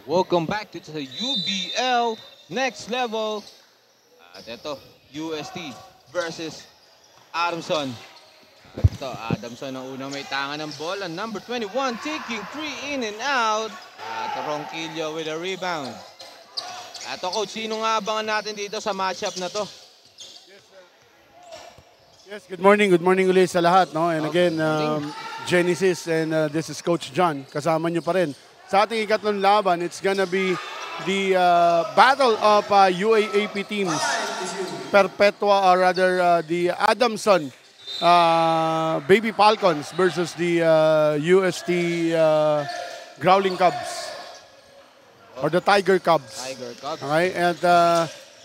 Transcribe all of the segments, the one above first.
Welcome back to the UBL Next Level. At ito, UST versus Adamson. At ito, Adamson ang unang may tangan ng bola. Number 21 taking 3 in and out. At Ronquillo with a rebound. At coach, sino nga abangan natin dito sa matchup na to? Yes, good morning ulit sa lahat. No? And again, Genesis and this is Coach John. Kasama nyo pa rin. Sa ating ikatlong laban, it's gonna be the battle of UAAP teams. Perpetua, or rather the Adamson Baby Falcons versus the UST Growling Cubs. Or the Tiger Cubs. Tiger Cubs. Okay, and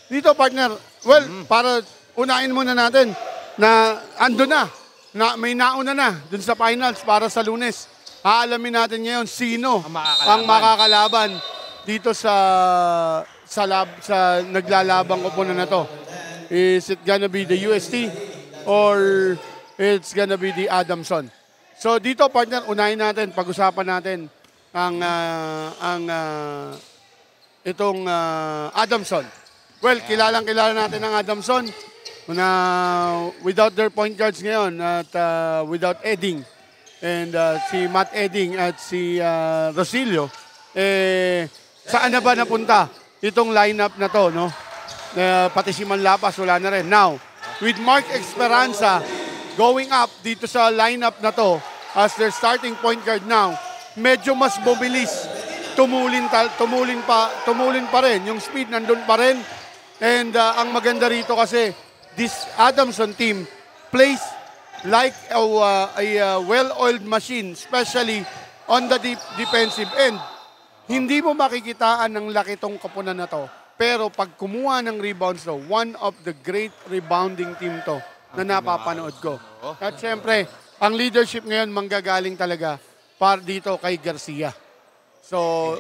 dito partner, well, para unahin muna natin na ando na may nauna na dun sa finals para sa Lunes. Aalamin natin ngayon sino ang makakalaban dito sa naglalabang koponan na to. Is it gonna be the UST or it's gonna be the Adamson? So dito partner, unahin natin, pag-usapan natin ang itong Adamson. Well, kilala natin ang Adamson na without their point guards ngayon at without Edding. And si Matt Edding at si Rosilio, saan na ba napunta itong lineup na to, no? Pati si Manlapas, wala na rin. Now, with Mark Esperanza going up dito sa lineup na to as their starting point guard now, medyo mas bumilis. Tumulin pa rin. Yung speed nandun pa rin. And ang maganda rito kasi, this Adamson team plays like a well-oiled machine, especially on the defensive end. Hindi mo makikitaan ng laki tong koponan na to. Pero pag kumuha ng rebounds to, one of the great rebounding team to na napapanood ko. At syempre, ang leadership ngayon manggagaling talaga para dito kay Garcia. So,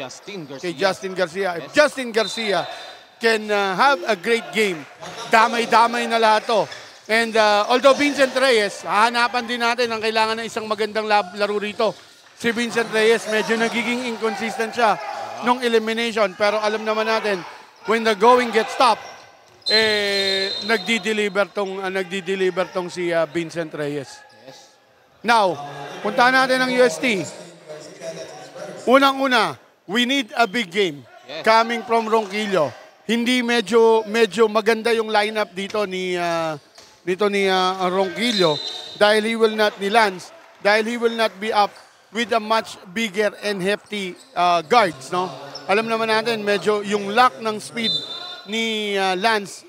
kay Justin Garcia. If Justin Garcia can have a great game, damay-damay na lahat to. And although Vincent Reyes, hahanapan din natin ang kailangan ng isang magandang laro rito. Si Vincent Reyes, medyo nagiging inconsistent siya nung elimination. Pero alam naman natin, when the going gets tough, nagdi-deliver tong si Vincent Reyes. Now, puntahan natin ang UST. Unang-una, we need a big game coming from Ronquillo. Hindi medyo maganda yung lineup dito ni Ronquillo dahil he will not be up with a much bigger and hefty guards, no? Alam naman natin medyo yung lack ng speed ni Lance,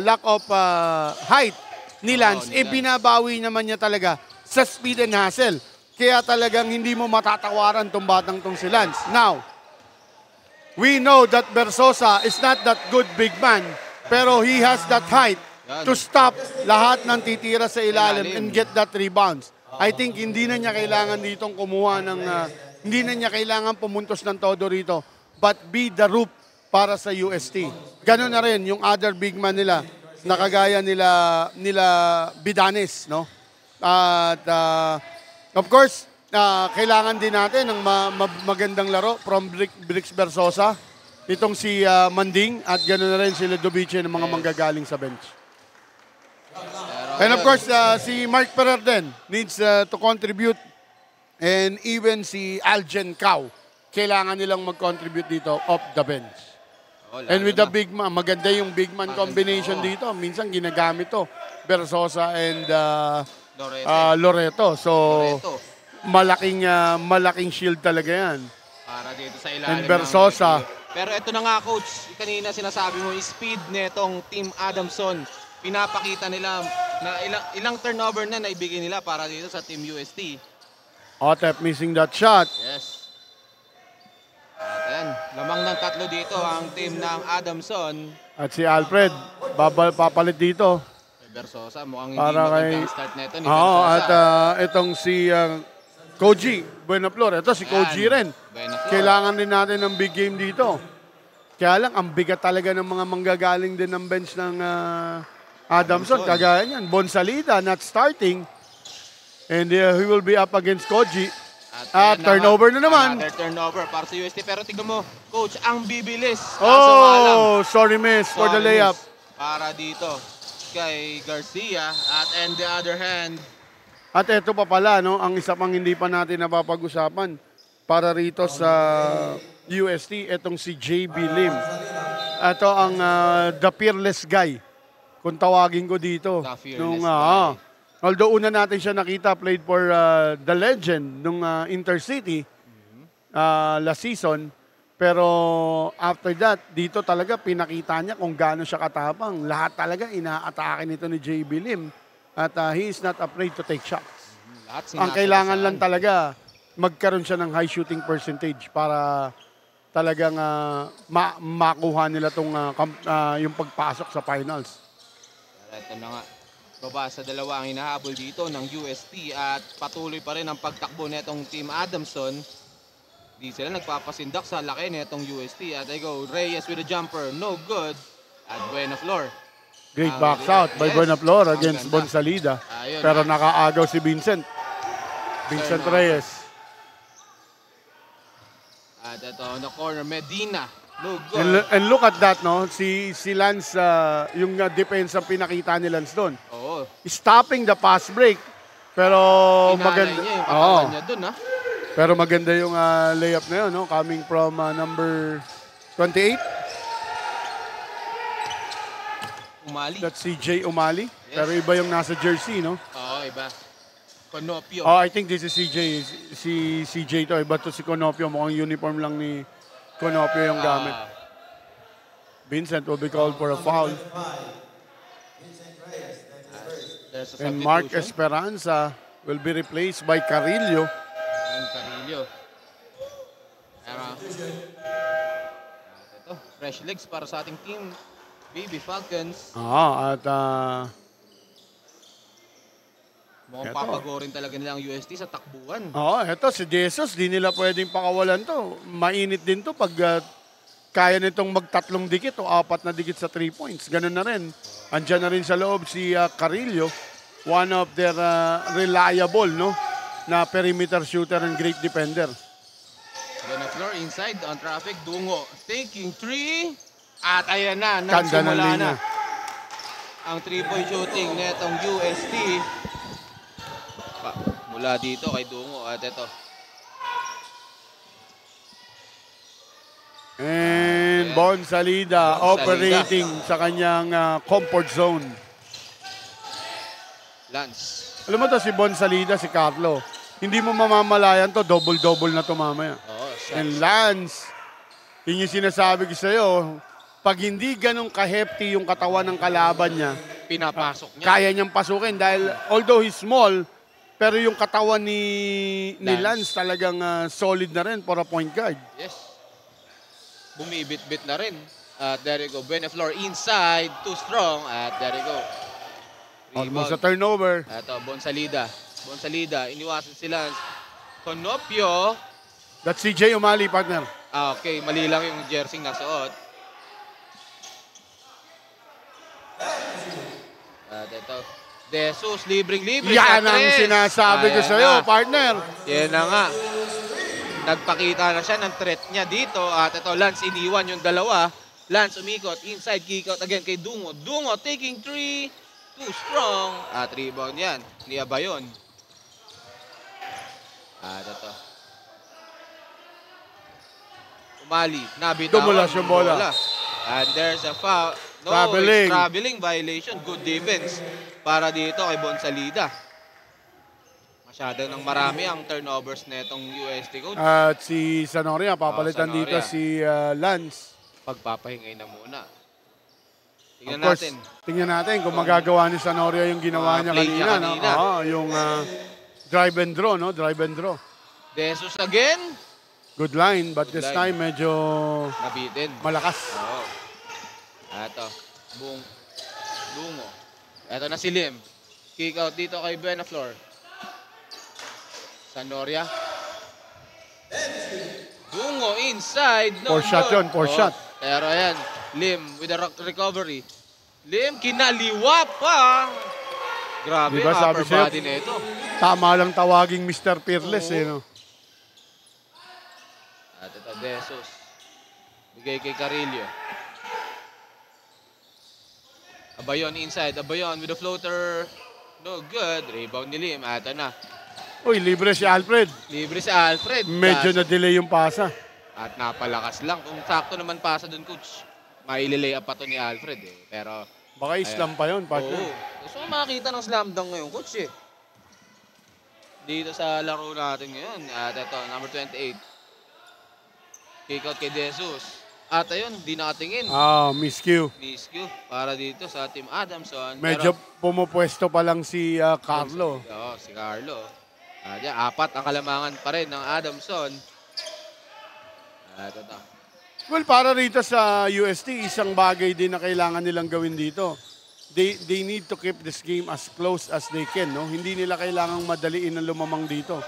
lack of height ni Lance, binabawi naman niya talaga sa speed and hustle. Kaya talagang hindi mo matatawaran tong batang tong si Lance. Now, we know that Versosa is not that good big man, pero he has that height to stop lahat ng titira sa ilalim and get that rebounds. I think hindi na niya kailangan ditong kumuha ng, hindi na niya kailangan pumuntos ng todo rito, but be the roof para sa UST. Ganun na rin yung other big man nila, nakagaya nila Bidanes, no? At of course, kailangan din natin ng magandang laro from Bricks Versosa. Itong si Manding at gano'n na rin si Ludovice ng mga manggagaling sa bench. And of course, si Mark Ferrer din needs to contribute. And even si Algen Cao, kailangan nilang mag-contribute dito off the bench. And with the big man, maganda yung big man combination dito. Minsan ginagamit to, Versosa and Loreto. So, malaking shield talaga yan. Para dito sa ilalim. And Versosa. Pero ito na nga coach, kanina sinasabi mo, speed nitong Team Adamson. Pinapakita nila na ilang turnover na naibigay nila para dito sa Team UST. Otep missing that shot. Yes. At yan, lamang ng tatlo dito ang team ng Adamson. At si Alfred, papalit dito. Versosa, mukhang hindi magandang start nito ni Oo, Versosa. at itong si Koji Buenaflor. Ito si Koji rin. Kailangan din natin ng big game dito. Kaya lang, ang bigat talaga ng mga manggagaling din ng bench ng Adamson. Kagaya niyan, Bonsalida not starting. And he will be up against Koji. At ayan turnover nga, na naman. Another turnover para sa UST. Pero tingnan mo, coach, ang bibilis. Kaso nga lang, Oh, sorry miss for the sorry, layup. miss. Para dito kay Garcia. At on the other hand, At eto pa pala, no, ang isa pang hindi pa natin napapag-usapan para rito sa UST, etong si JB Lim. Ito ang the fearless guy, kung tawagin ko dito. The fearless guy. Although una natin siya nakita, played for the legend nung Intercity last season. Pero after that, dito talaga pinakita niya kung gaano siya katapang. Lahat talaga inaatake nito ni JB Lim. At he is not afraid to take shots. Ang kailangan lang talaga, magkaroon siya ng high shooting percentage para talagang makuha nila yung pagpasok sa finals. Ito na nga. Baba sa dalawa ang hinahabol dito ng UST at patuloy pa rin ang pagtakbo nitong Team Adamson. Di sila nagpapasindak sa laki nitong UST. At I go, Reyes with a jumper, no good. At Buena Flor. Great box out by Buenaflor against ganda. Bonsalida. Ayun, Pero nakaagaw si Vincent Reyes. At ito, on the corner, Medina. No good. And look at that, no? Si Lance, yung depensa pinakita ni Lance doon. Oo. Stopping the pass break. Pero maganda. Niya yung katawan niya dun, ha? Pero maganda yung layup na yun, no? Coming from number 28. Umali. That's si Jay Umali. Yes. Pero iba yung nasa jersey, no? Oo, iba. Conopio. Oh, I think this is CJ. Si CJ to. Iba to si Conopio. Mukhang uniform lang ni Conopio yung gamit. Vincent will be called for a foul. There's a And Mark substitution. Esperanza will be replaced by Carillo. Ang Carillo. Ito, fresh legs para sa ating team. Baby Falcons. At Mukhang Eto. papagorin talaga nila ang UST sa takbuhan. eto si Jesus. Di nila pwedeng pakawalan to. Mainit din to pag kaya nitong magtatlong dikit o 4 na dikit sa 3 points. Ganun na rin. Andyan na rin sa loob si Carillo. One of their reliable, no, na perimeter shooter and great defender. Buena Flor inside on traffic. Dungo taking 3. At ayan na, Kanda ng nagsimula linya. na ang 3-point shooting netong UST. Mula dito kay Dungo. At ito. And Bonsalida operating sa kanyang comfort zone. Lance. Alam mo to si Bonsalida, si Carlo. Hindi mo mamamalayan to, double-double na to mamaya. Oo, And Lance, yun yung sinasabi ko sa'yo, pag hindi ganun ka-hefty yung katawan ng kalaban niya, pinapasok niya. kaya niyang pasukin dahil although he's small, pero yung katawan ni Lance talagang solid na rin for a point guard. Yes. Bumibit-bit na rin. At there you go. Buena Flor inside. Too strong. At there you go. Almost a turnover. Ito, Bonsalida. Bonsalida. Iniwasan sila. Conopio. That's CJ Umali, partner. Okay. Mali lang yung jersey nasuot. At ito. Jesus, libreng-libre. Yan ang sinasabi ko sa'yo, partner. Yan na nga. Nagpakita na siya ng threat niya dito. At ito, Lance iniwan yung dalawa. Lance umikot. Inside kick out again kay Dungo. Dungo taking 3. Too strong. At rebound yan. Ni Abayon. At ito. Umali. Nabitawan. Dumulas yung bola. And there's a foul. No, Traveling. it's traveling violation. Good defense para dito kay Bonsalida. Masyado nang marami ang turnovers netong UST coach. At si Sanoria, papalitan Sanoria. dito si Lance. Pagpapahingay na muna. Tingnan Of course, natin. tingnan natin kung magagawa ni Sanoria yung ginawa niya play niya kanina. No? kanina. Yung drive and draw, no? Drive and draw. Jesus again. Good line, but Good this line. time medyo Nabitin. malakas. Oo. Ito. Bungo. Ito na si Lim. Kick out dito kay Buena Flor. Sanoria. Bungo inside. No Four shot good. yun, four shot. Pero ayan. Lim with a recovery. Lim kinaliwa pa. Grabe Diba, ang sabi upper sa'yo, body na ito. Tama lang tawaging Mr. Fearless, Oo. eh, no? At ito, Desus. Bigay kay Carillo. Abayon inside. Abayon with a floater. No good. Rebound ni Lim. At ito na. Uy, libre si Alfred. Libre si Alfred. Medyo na-delay yung pasa. At napalakas lang. Kung sakto naman pasa dun, coach, maililay up pa to ni Alfred eh. Pero, Baka islam pa yun, partner. oo. Gusto ko makakita ng slam dunk ngayon, coach eh. Dito sa laro natin ngayon. At ito, number 28. Kick out kay Jesus. At ayun, di nakatingin. Miscue. Miscue para dito sa Team Adamson. Medyo Pero, pumupwesto pa lang si Carlo. oo, si Carlo. Diyan, 4 ang kalamangan pa rin ng Adamson. At ito. Well, para rito sa UST, isang bagay din na kailangan nilang gawin dito. They need to keep this game as close as they can, no? Hindi nila kailangang madaliin ang lumamang dito.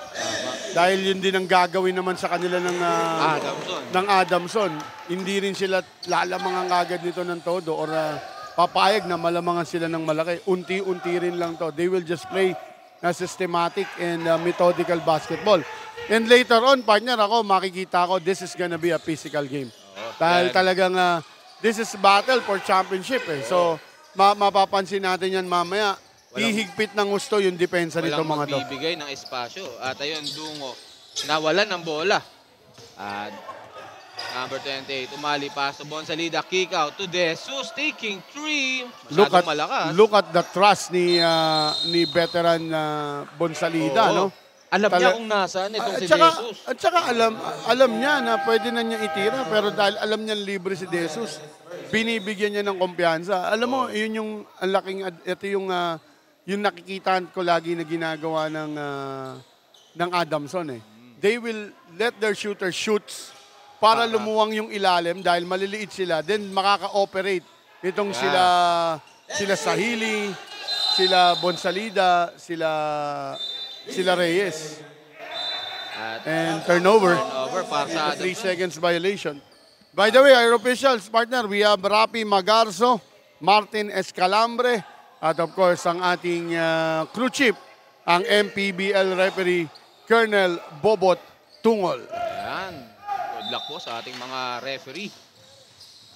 Dahil yun din ang gagawin naman sa kanila ng Adamson. Hindi rin sila lalamangan agad nito ng todo or papayag na malamangan sila ng malaki. Unti-unti rin lang to. They will just play na systematic and methodical basketball. And later on, partner, makikita ko, this is gonna be a physical game. Dahil talagang this is battle for championship eh. So, mapapansin natin yan mamaya. Hihigpit ng gusto yung depensa nito mga to. Walang magbibigay ng espasyo. At ayun, Dungo, nawalan ng bola. At number 28, umali pa sa Bonsalida, kick out to Jesus, taking 3. Masyadong malakas. Look at the trust ni veteran Bonsalida, no? Alam niya kung nasaan itong si Jesus. At saka alam niya na pwede na niya itira, pero dahil alam niya libre si Jesus, binibigyan niya ng kumpiyansa. Alam mo, yun yung ito yung nakikita ko lagi na ginagawa ng Adamson eh. They will let their shooter shoots para lumuwang yung ilalim dahil maliliit sila, then makaka-operate itong sila Sahili, sila Bonsalida, sila Reyes. And turnover Para sa 3 seconds violation. By the way, our officials, partner, we have Rapi Magarzo, Martin Escalambre, at of course, ang ating crew chief, ang MPBL referee, Colonel Bobot Tungol. Ayan. Good luck po sa ating mga referee.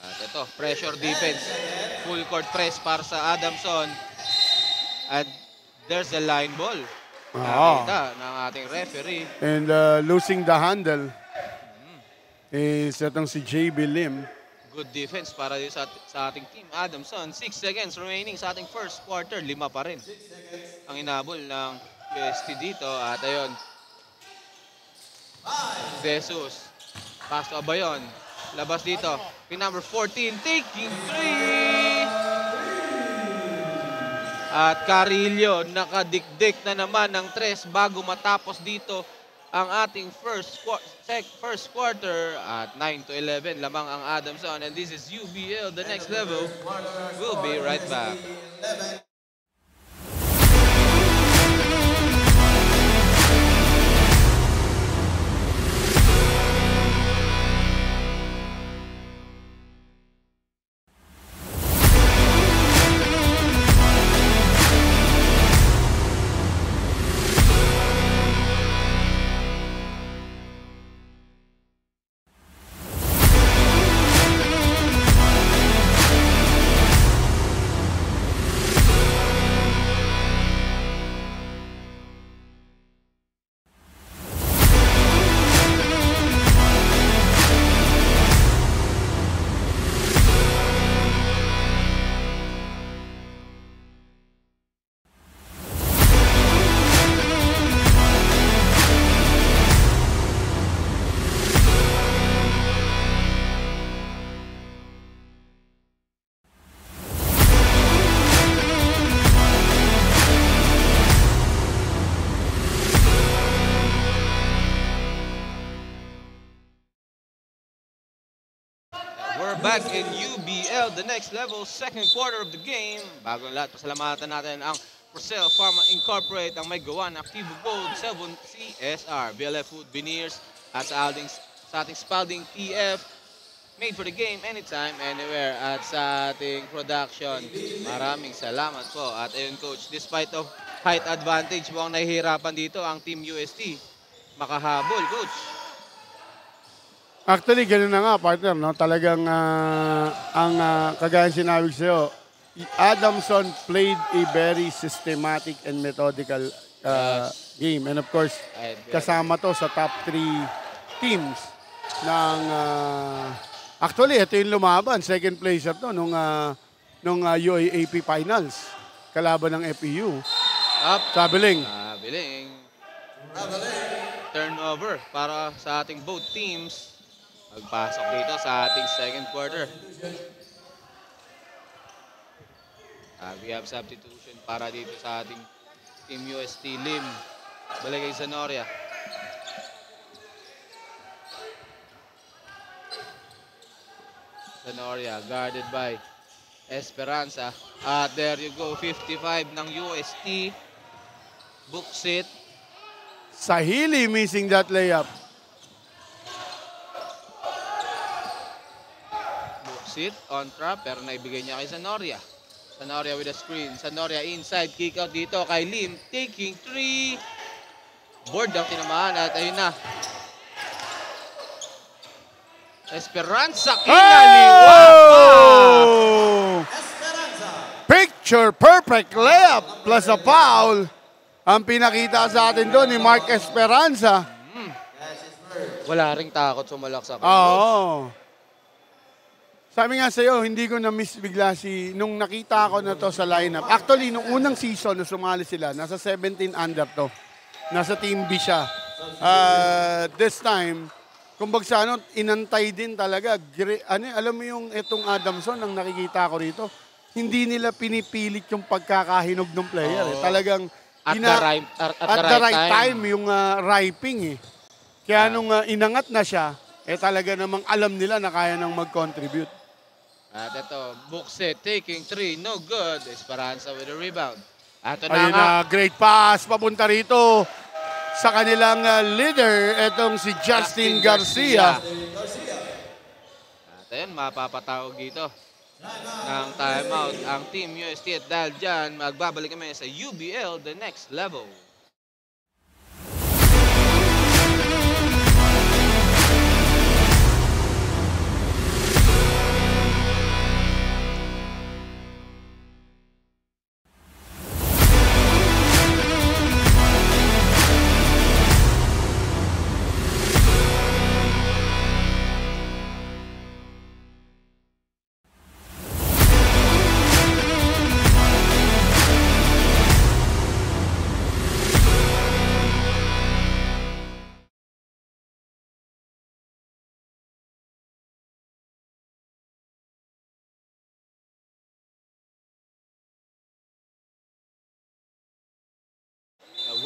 At ito, pressure defense. Full court press para sa Adamson. At there's a line ball. Nakita ng ating referee. And losing the handle is itong si JB Lim. Good defense para sa ating team. Adamson, 6 seconds remaining sa ating first quarter. 5 pa rin ang inabol ng UST dito. At ayun, Jesus. Pass to Abayon. Labas dito. Pin number 14, taking 3. At Carillo, nakadikdik na naman ng 3 bago matapos dito ang ating first quarter at 9-11 lamang ang Adamson. And this is UBL, the next level. We'll be right back. We're back in UBL, the next level, second quarter of the game. Bagong lahat, pasalamatan natin ang Procel Pharma Incorporate, ang may gawa ng Activo Gold 7 CSR, BLF Food Veneers, at sa ating Spalding TF. Made for the game, anytime, anywhere. At sa ating production, maraming salamat po. At ayun, Coach, despite of height advantage, mukhang nahihirapan dito ang Team UST. Makahabol, Coach. Actually, gano'n na nga, partner, no? Talagang ang kagaya sinabi ko sa'yo, Adamson played a very systematic and methodical game. And of course, kasama to sa top 3 teams ng actually, ito yung lumaban. Second placer to nung UAAP Finals. Kalaban ng FEU. Up. Sabiling. Sabiling. Turnover para sa ating both teams. Magpasok dito sa ating second quarter. We have substitution para dito sa ating Team UST. Lim. Balik kay Zanoria. Zanoria guarded by Esperanza. At there you go. 55 ng UST. Books it. Sahili missing that layup. Sit on trap pero naibigay niya kay Zanoria. Zanoria with a screen. Zanoria inside. Kick out dito kay Lim. Taking 3. Board ang tinamaan at ayun na. Esperanza kinaliwa pa. Picture perfect layup plus a foul. Ang pinakita sa atin doon ni Mark Esperanza. Wala ring takot sumalak sa Oo. Sabi nga sa'yo, hindi ko na-miss bigla nung nakita ko na to sa lineup. Actually, nung unang season na sumali sila, nasa 17 under to. Nasa Team B siya. This time, kumbaga inantay din talaga. Alam mo yung itong Adamson, ang nakikita ko rito, hindi nila pinipilit yung pagkakahinog ng player. Talagang at the right time yung riping. Kaya nung inangat na siya, talaga namang alam nila na kaya nang mag-contribute. At ito, Buksit taking 3, no good. Esperanza with a rebound. At ito ayun na, great pass, papunta rito sa kanilang leader, itong si Justin Garcia. At ayun, mapapatawag dito ng timeout ang Team UST. At dahil dyan, magbabalik kami sa UBL, the next level.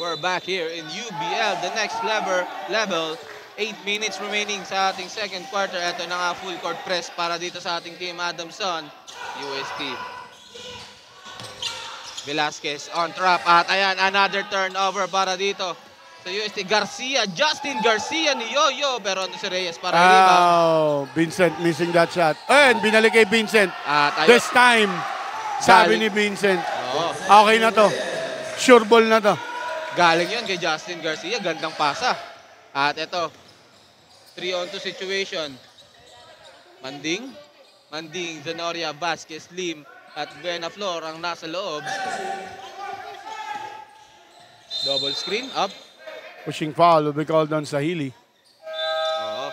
We're back here in UBL, the next level. 8 minutes remaining sa ating second quarter. Ito na nga full court press para dito sa ating team Adamson, UST. Velasquez on trap at ayan, another turnover para dito sa UST. Garcia, Justin Garcia ni Yoyo, pero ano si Reyes para rebound. Vincent missing that shot. And binalik kay Vincent. At this time, sabi ni Vincent, okay na to. Sure ball na to. Galing yun kay Justin Garcia. Gandang pasa. At ito, 3-on-2 situation. Manding, Zanoria, Vasquez, Lim, at Buena Flor ang nasa loob. Double screen, up. Pushing foul will be called on Sahili. Oo.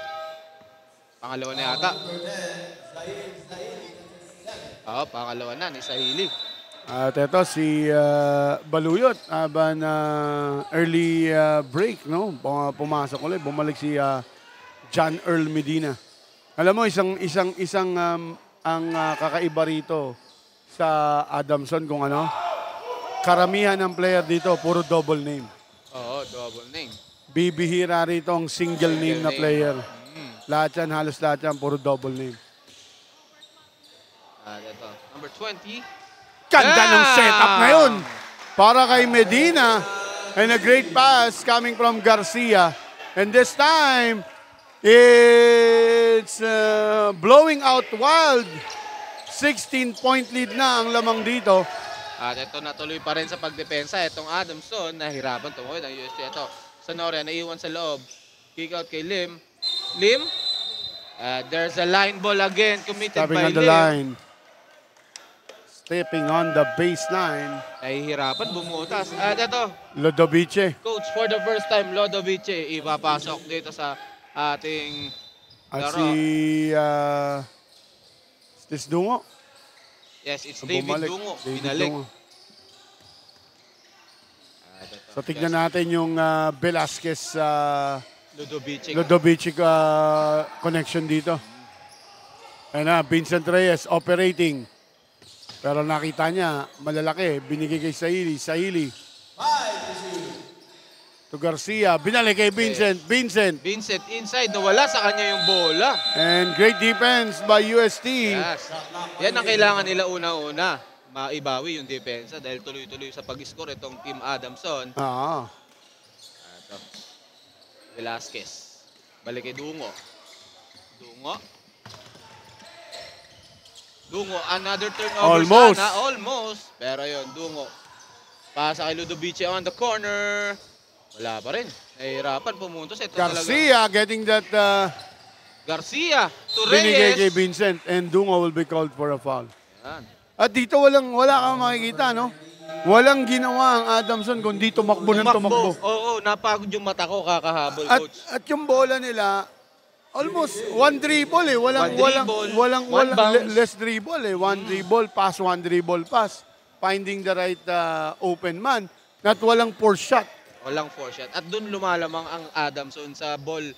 Pangalawa na yata. Oo, pangalawa na ni Sahili. At ito si Baluyot, early break, no? Pumasok ulit, bumalik si John Earl Medina. Alam mo, isang ang kakaiba rito sa Adamson kung ano, karamihan ng player dito, puro double name. Oo, double name. Bibihira rito ang single name na player. Lahat yan, halos lahat yan, puro double name. At ito, number 20. Ganda ng setup ngayon para kay Medina. And a great pass coming from Garcia. And this time, it's blowing out wild. 16-point lead na ang lamang dito. At ito natuloy pa rin sa pagdepensa. Itong Adamson, nahirapan tumawid ang UST. Ito, Zanoria, naiwan sa loob. Kick out kay Lim. There's a line ball again committed Stepping by on the Lim. line. Stepping on the baseline. Nahihirapan bumutas. At ito, Lodovice. coach, for the first time, Lodovice ipapasok dito sa ating At laro. si Stis Dungo. Yes, it's David Bumalik. Dungo. David Binalik. Dungo. At ito, So tignan natin yung Velasquez Ludovic. Ludovic connection dito. Ayan na, Vincent Reyes operating. Pero nakita niya, malalaki. Binigay kay Sahili. Sahili. To Garcia. Binalik kay Vincent. Vincent. Vincent inside, nawala sa kanya yung bola. And great defense by UST. Yes. Yan ang kailangan nila una-una. Maibawi yung depensa dahil tuloy-tuloy sa pag-score itong Team Adamson. Ito. Velasquez. Balik kay Dungo. Dungo, another turnover Almost. sana. Almost. Pero yun, Dungo. Pasa kay Ludovice on the corner. Wala pa rin. Nahihirapan pumuntos. Ito Garcia getting that Garcia to binigay kay Reyes. Vincent. And Dungo will be called for a foul. Yan. At dito wala kang makikita, no? Walang ginawa ang Adamson kundi tumakbo ng tumakbo. Oo, napagod yung mata ko kakahabol, coach. At yung bola nila, almost one dribble eh. One dribble, one bounce. Less dribble eh. One dribble pass, one dribble pass. Finding the right open man. Not walang force shot. Walang four shot. At doon lumalamang ang Adamson sa ball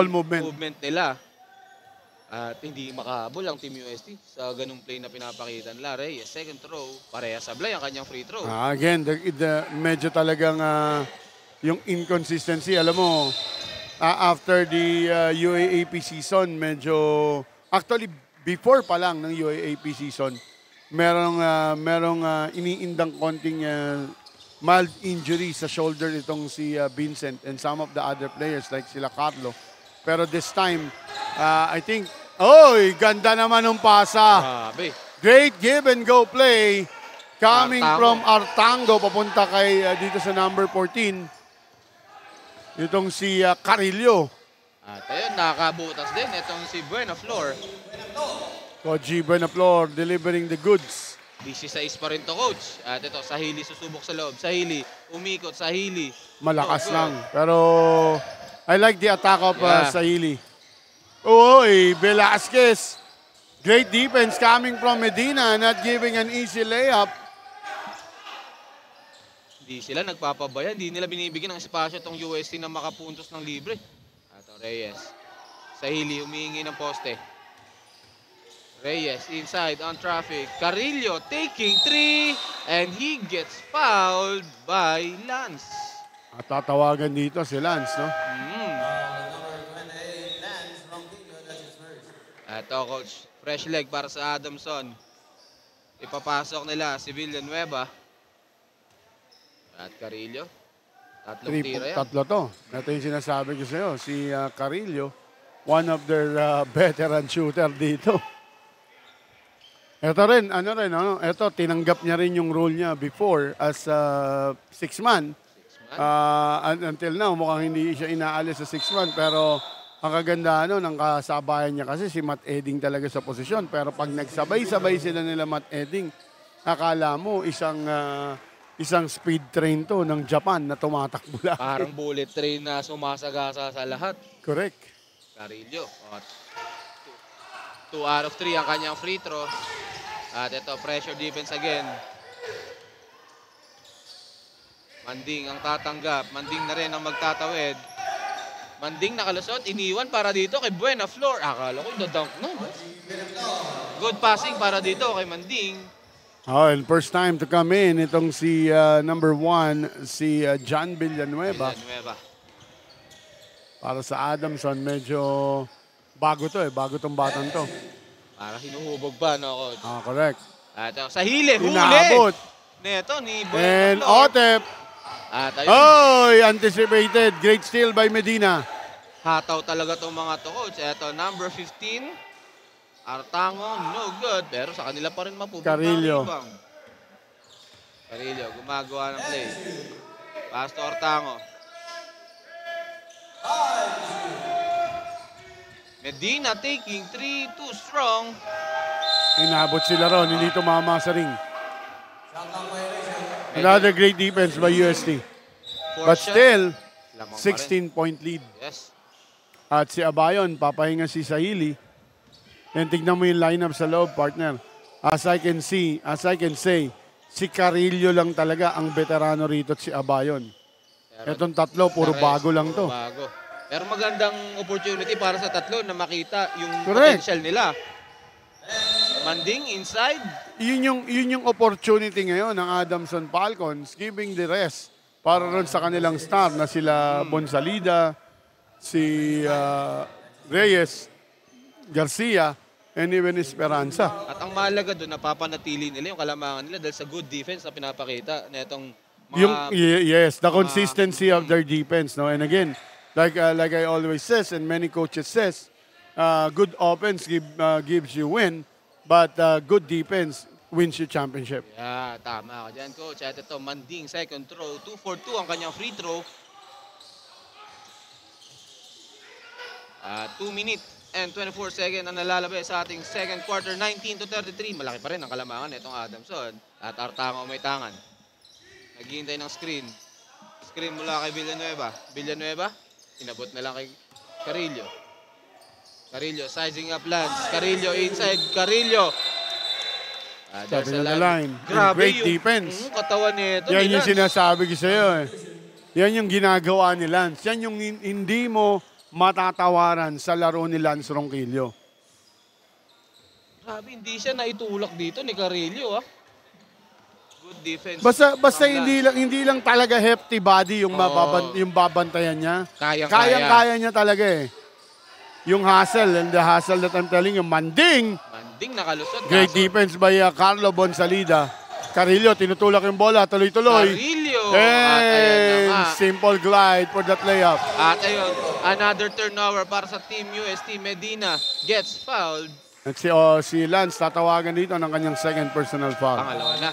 movement nila. At hindi makahabol ang Team UST sa ganung play na pinapakita nila. Reyes, second throw, pareha sablay ang kanyang free throw. Again, medyo talagang yung inconsistency. Alam mo, after the UAAP season, medyo, actually, before pa lang ng UAAP season, merong iniindang konting mild injury sa shoulder itong si Vincent and some of the other players like sila Carlo. Pero this time, I think, ganda naman ng pasa. Grabe. Great give and go play coming Artango. from Artango papunta kay dito sa number 14. Itong si Carillo. At ayun, nakabutas din. Itong si Buenaflor. Koji Buenaflor delivering the goods. 16 pa rin to, coach. At ito, Sahili susubok sa loob. Sahili, umikot. Sahili. Malakas Good. lang. Pero I like the attack of Yeah. Sahili. Velasquez. Great defense coming from Medina, not giving an easy layup. Hindi sila nagpapabaya. Hindi nila binibigyan ng espasyo itong UST na makapuntos ng libre. At Reyes. Sahili, humihingi ng poste. Reyes inside on traffic. Carillo taking 3 and he gets fouled by Lance. At tatawagan dito si Lance, no? Ito, coach. Fresh leg para sa Adamson. Ipapasok nila si Villanueva. At Carillo. Tatlong tira yan. Tatlo to. Ito yung sinasabi ko sa'yo. Si Carillo, one of their veteran shooter dito. Ito rin, ito, tinanggap niya rin yung role niya before as six-man. Until now, mukhang hindi siya inaalis sa six-man. Pero ang kaganda ng kasabayan niya kasi si Matt Edding talaga sa posisyon. Pero pag nagsabay-sabay sila nila Matt Edding, akala mo isang speed train to ng Japan na tumatakbo lang. Parang bullet train na sumasagasa sa lahat. Correct. Carillo. 2 out of 3 ang kanyang free throw. At ito, pressure defense again. Manding ang tatanggap. Manding na rin ang magtatawid. Manding nakalusot. Iniwan para dito kay Buenaflor. Akala ko dadunk na. Good passing para dito kay Manding. And first time to come in, itong si number 1, si John Villanueva. Para sa Adamson, medyo bago to bago tong batang to. Para hinuhubog pa, no, coach? Correct. At sa huli. Inaabot. Neto ni And Buenaflor. Otep. At ayun. Anticipated. Great steal by Medina. Hataw talaga tong mga to, coach. Ito, number 15. Artango, no good. Pero sa kanila pa rin mapupunta. Carillo. Carillo, gumagawa ng play. Pass to Artango. Medina taking 3, too strong. Inabot sila ron, hindi tumama sa ring. Another great defense by UST. But still, 16-point lead. Yes. At si Abayon, papahinga si Sahili. And tignan mo yung lineup sa loob, partner. As I can say, si Carillo lang talaga ang veterano rito at si Abayon. Itong tatlo, puro bago lang to. Bago. Pero magandang opportunity para sa tatlo na makita yung Correct. potential nila. Manding inside. Yun yung opportunity ngayon ng Adamson Falcons, giving the rest para ron sa kanilang star na sila Bonsalida, si Reyes, Garcia, and even Esperanza. At ang mahalaga doon, napapanatili nila yung kalamangan nila dahil sa good defense na pinapakita na itong mga... Yes, the consistency of their defense. No? And again, like I always says and many coaches says, good offense gives you win, but good defense wins you championship. Yeah, tama ka dyan, coach. At ito, Manding, second throw. 2 for 2 ang kanyang free throw. 2 minutes and 24 seconds ang nalalabay sa ating second quarter. 19-33. Malaki pa rin ang kalamangan itong Adamson. At Artango may tangan. Naghihintay ng screen. Screen mula kay Villanueva. Villanueva, inabot na lang kay Carillo. Carillo, sizing up Lance. Carillo inside. Carillo. Sabi na the line. Grabe Great yung defense. katawan nito. Yan yung sinasabi ko sa'yo. Yan yung ginagawa ni Lance. Yan yung hindi mo matatawaran sa laro ni Lance Ronquillo. Grabe, hindi siya naitulak dito ni Carillo. Good defense. Basta hindi lang talaga hefty body yung yung babantayan niya. Kayang-kaya niya talaga eh. Yung hustle, and the hustle that I'm telling you, Manding nakalusot. Great defense by Carlo Bonsalida. Carillo, tinutulak yung bola, tuloy-tuloy. Carillo. And simple glide for that layup. At ayun, another turnover para sa Team UST. Medina gets fouled. At si Lance tatawagan dito ng kanyang second personal foul. Pangalawa na.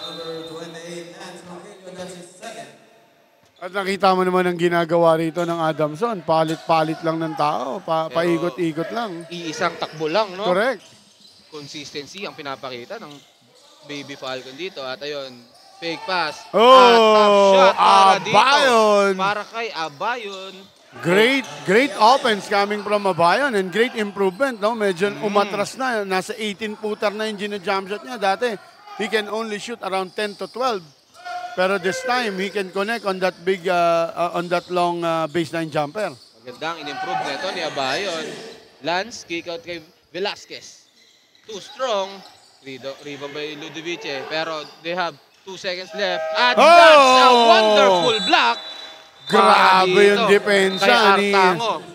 At nakita mo naman ang ginagawa rito ng Adamson. Palit-palit lang ng tao. Paikot-ikot lang. Iisang takbo lang, no? Correct. Consistency ang pinapakita ng Baby Falcon dito. At ayun, fake pass. Oh, at top shot para Abayon. dito. Para kay Abayon. Great offense coming from Abayon and great improvement. No? Medyo umatras na. Nasa 18-footer na yung gina-jump shot niya. Dati, he can only shoot around 10 to 12. Pero this time, he can connect on that big, on that long baseline jumper. Magandang in-improve nito ni Abayon. Lance, kick out kay Velasquez. Too strong. Rebound by Ludovice. Pero they have 2 seconds left. At that's a wonderful block. Grabe yung depensa ni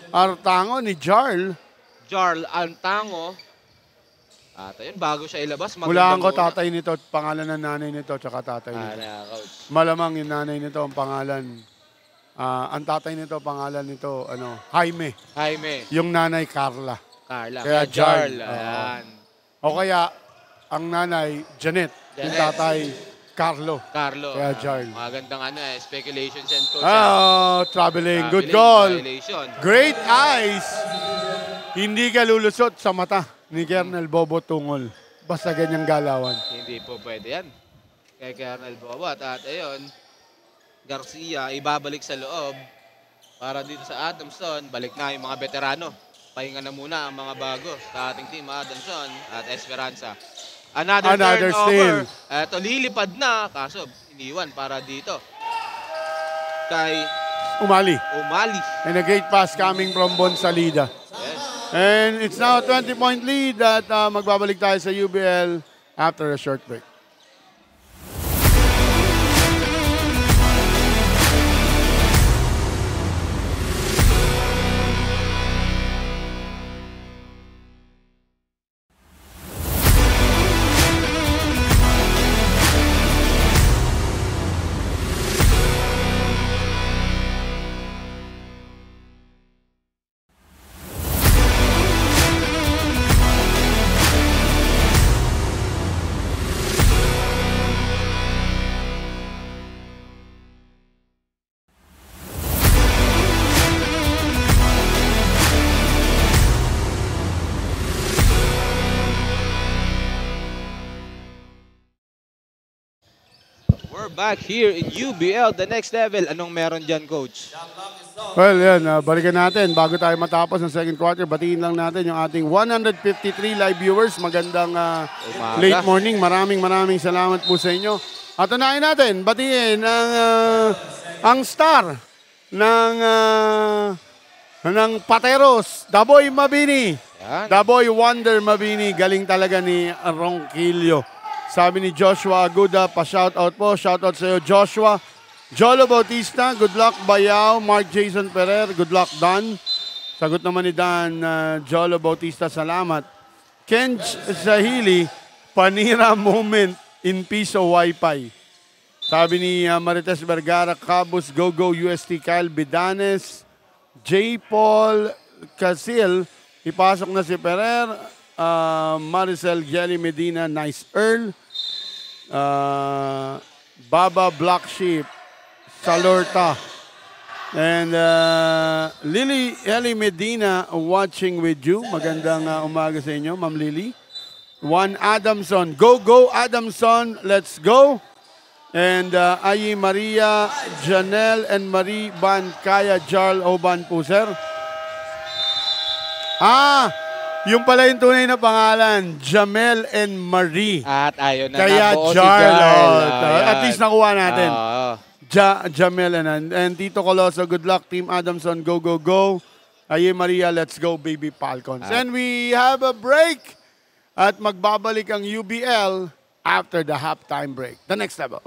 Artango. Ni Jarl. Jarl Artango. At ayun, bago siya ilabas. Hulaan ko tatay nito, pangalan ng nanay nito, tsaka tatay nito. Malamang yung nanay nito, ang pangalan. Ang tatay nito, pangalan nito, Jaime. Yung nanay, Carla. Kaya Jarl. O kaya, ang nanay, Janet. Yung tatay, Carlo. Kaya Jarl. Magandang speculations and coach. Traveling. Good goal. Violation. Great eyes. Hindi ka lulusot sa mata ni Kernel Bobo Tungol. Basta ganyang galawan. Hindi po pwede yan. Kay Kernel Bobo. At ayun, Garcia ibabalik sa loob para dito sa Adamson. Balik na yung mga veterano. Pahinga na muna ang mga bago sa ating team, Adamson at Esperanza. Another turnover. Steal. Ito, lilipad na. Kaso, iniwan para dito. Kay Umali. Umali. And a great pass coming from Bonsalida. Yes. And it's now a 20-point lead at magbabalik tayo sa UBL after a short break. We're back here in UBL, the next level. Anong meron dyan, Coach? Well, yan, balikan natin. Bago tayo matapos ng second quarter, batiin lang natin yung ating 153 live viewers. Magandang late morning. Maraming salamat po sa inyo. At unahin natin, batiin ang star ng Pateros, The Boy Mabini. Yan. The Boy Wonder Mabini. Galing talaga ni Ronquillo. Sabi ni Joshua Aguda, pa-shoutout po. Shoutout sa iyo, Joshua. Jolo Bautista, good luck Bayaw. Mark Jason Ferrer, good luck Dan. Sagot naman ni Dan, Jolo Bautista, salamat. Kenj Sahili, panira moment in piso Wi-Fi. Sabi ni Marites Vergara, Cabos, Go UST, Kyle Bidanes. J. Paul Casil, ipasok na si Ferrer. Maricel Jelly Medina, nice Earl. Baba Black Sheep, Salorta. And Lily Ellie Medina watching with you. Magandang umaga sa inyo, Ma'am Lily. Juan Adamson. Go Adamson. Let's go. And Ayi Maria, Janelle and Marie Ban Kaya Jarl Oban po, sir. Yung pala yung tunay na pangalan, Jamel and Marie. At ayun na, kaya nabuo Jarl. si Jarl. At least nakuha natin. Jamel and Tito Coloso, good luck. Team Adamson, go. Aye Maria, let's go, baby Falcons. And we have a break. At magbabalik ang UBL after the halftime break. The next level.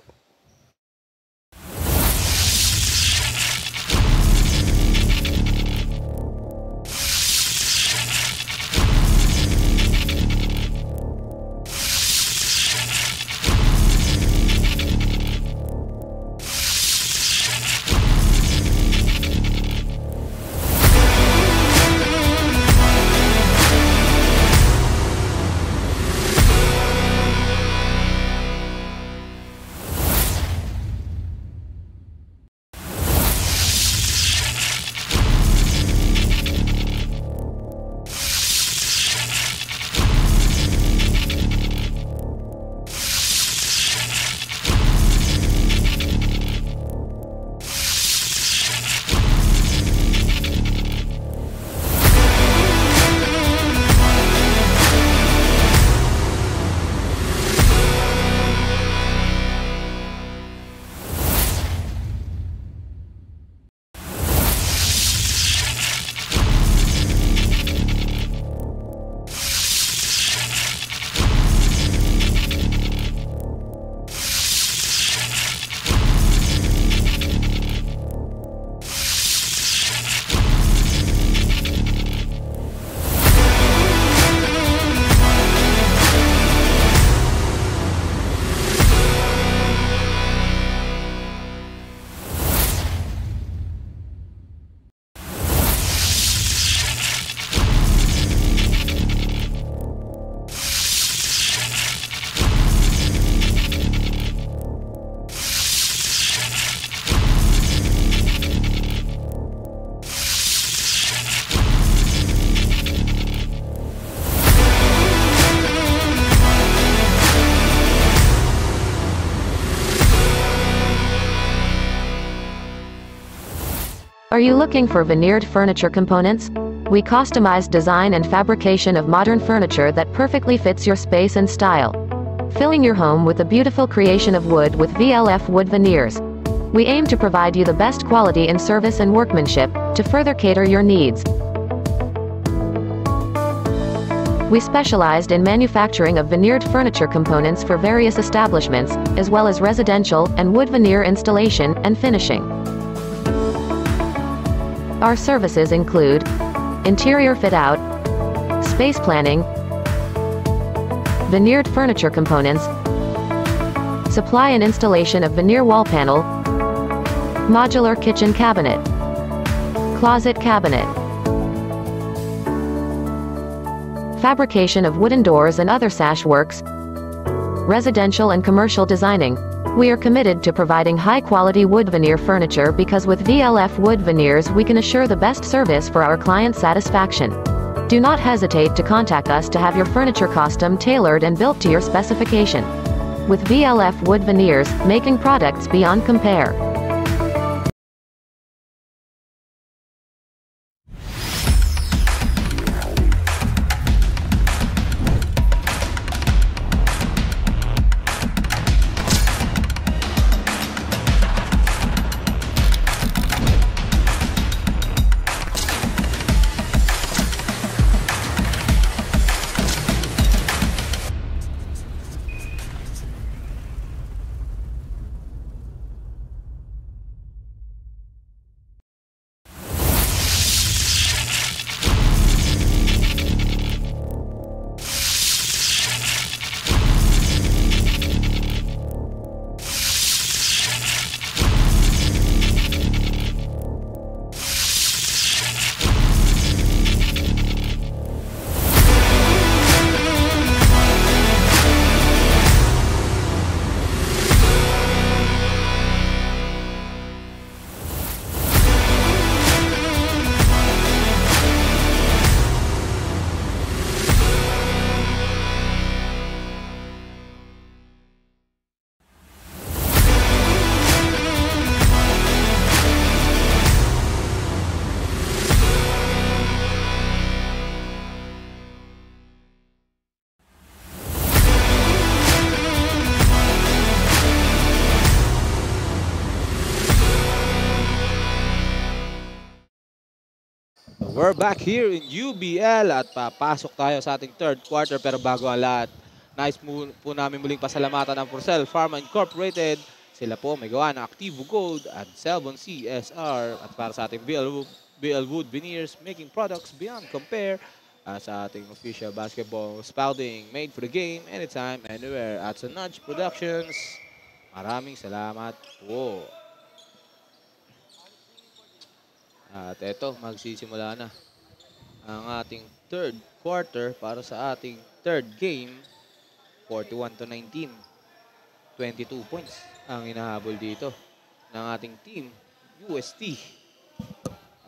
Are you looking for veneered furniture components? We customize design and fabrication of modern furniture that perfectly fits your space and style. Filling your home with a beautiful creation of wood with VLF wood veneers. We aim to provide you the best quality in service and workmanship, to further cater your needs. We specialized in manufacturing of veneered furniture components for various establishments, as well as residential and wood veneer installation and finishing. Our services include interior fit-out, space planning, veneered furniture components, supply and installation of veneer wall panel, modular kitchen cabinet, closet cabinet, fabrication of wooden doors and other sash works, residential and commercial designing. We are committed to providing high-quality wood veneer furniture because with VLF wood veneers we can assure the best service for our client satisfaction. Do not hesitate to contact us to have your furniture custom tailored and built to your specification. with VLF wood veneers, making products beyond compare. We're back here in UBL at papasok tayo sa ating third quarter, pero bago ang lahat, nice po namin muling pasalamatan ang Purcell Pharma Incorporated. Sila po may gawa ng Activo Gold at Selbon CSR, at para sa ating BL Wood Veneers, making products beyond compare, sa ating official basketball spouting, made for the game, anytime, anywhere, at sa Nudge Productions. Maraming salamat po. At eto, magsisimula na ang ating third quarter para sa ating third game. 41-19. 22 points ang inahabol dito ng ating team, UST.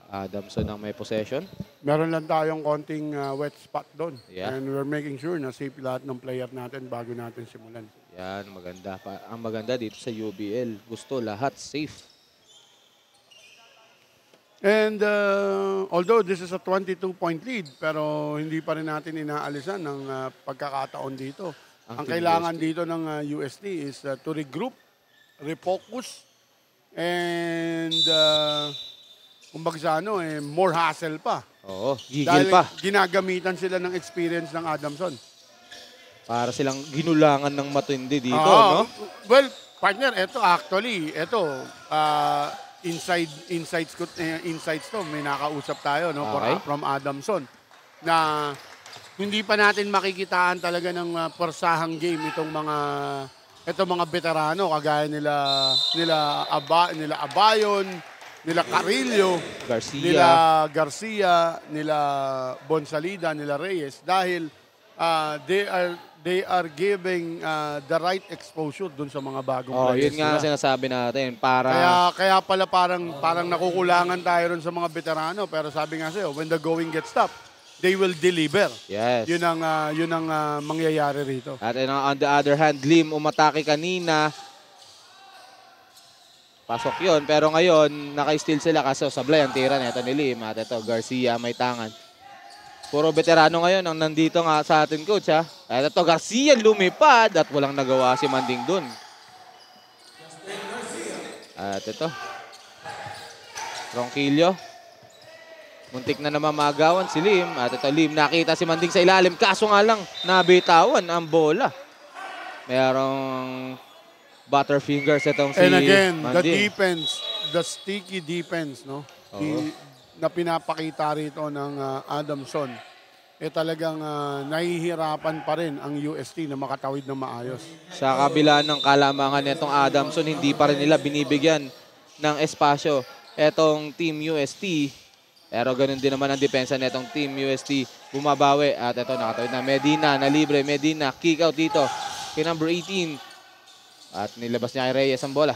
Adamson ang may possession. Meron lang tayong konting wet spot doon. Yeah. And we're making sure na safe lahat ng player natin bago natin simulan. Yan, maganda. Ang maganda dito sa UBL, gusto lahat safe. And although this is a 22-point lead, pero hindi pa rin natin inaalisan ng pagkakataon dito. Ang kailangan dito ng UST is to regroup, refocus, and kumbaga sa ano, more hassle pa. Oo, gigil Dahil pa. ginagamitan sila ng experience ng Adamson. Para silang ginulangan ng matindi dito, no? Well, partner, ito insights to, may nakausap tayo, no, Okay. from Adamson, na hindi pa natin makikitaan talaga ng persahang game itong mga veterano kagaya nila Abayon, nila Carillo, nila Garcia, nila Bonsalida, nila Reyes, dahil they are giving the right exposure dun sa mga bagong players. Yun nga ang sinasabi natin. Kaya pala parang nakukulangan tayo ron sa mga veterano, pero sabi nga sa'yo, when the going gets tough, they will deliver. Yes. Yun ang mangyayari rito. At on the other hand, Lim umatake kanina. Pasok yun. Pero ngayon, naka-steal sila kasi sablay ang tira nito ni Lim. At ito, Garcia may tangan. Puro veterano ngayon ang nandito nga sa atin, coach, ha. At ito, Garcia lumipad at walang nagawa si Manding dun. At ito, Ronquillo. Muntik na naman magawan si Lim. At ito, Lim, nakita si Manding sa ilalim. Kaso nga lang, nabitawan ang bola. Merong butterfingers itong si And again, Manding. the defense, the sticky defense, no? Na pinapakita rito ng Adamson, talagang nahihirapan pa rin ang UST na makatawid ng maayos. Sa kabila ng kalamangan nitong Adamson, hindi pa rin nila binibigyan ng espasyo etong Team UST. Pero ganun din naman ang depensa nitong Team UST. Bumabawi at ito nakatawid na Medina na libre. Medina, kick out dito kay number 18. At nilabas niya kay Reyes ang bola.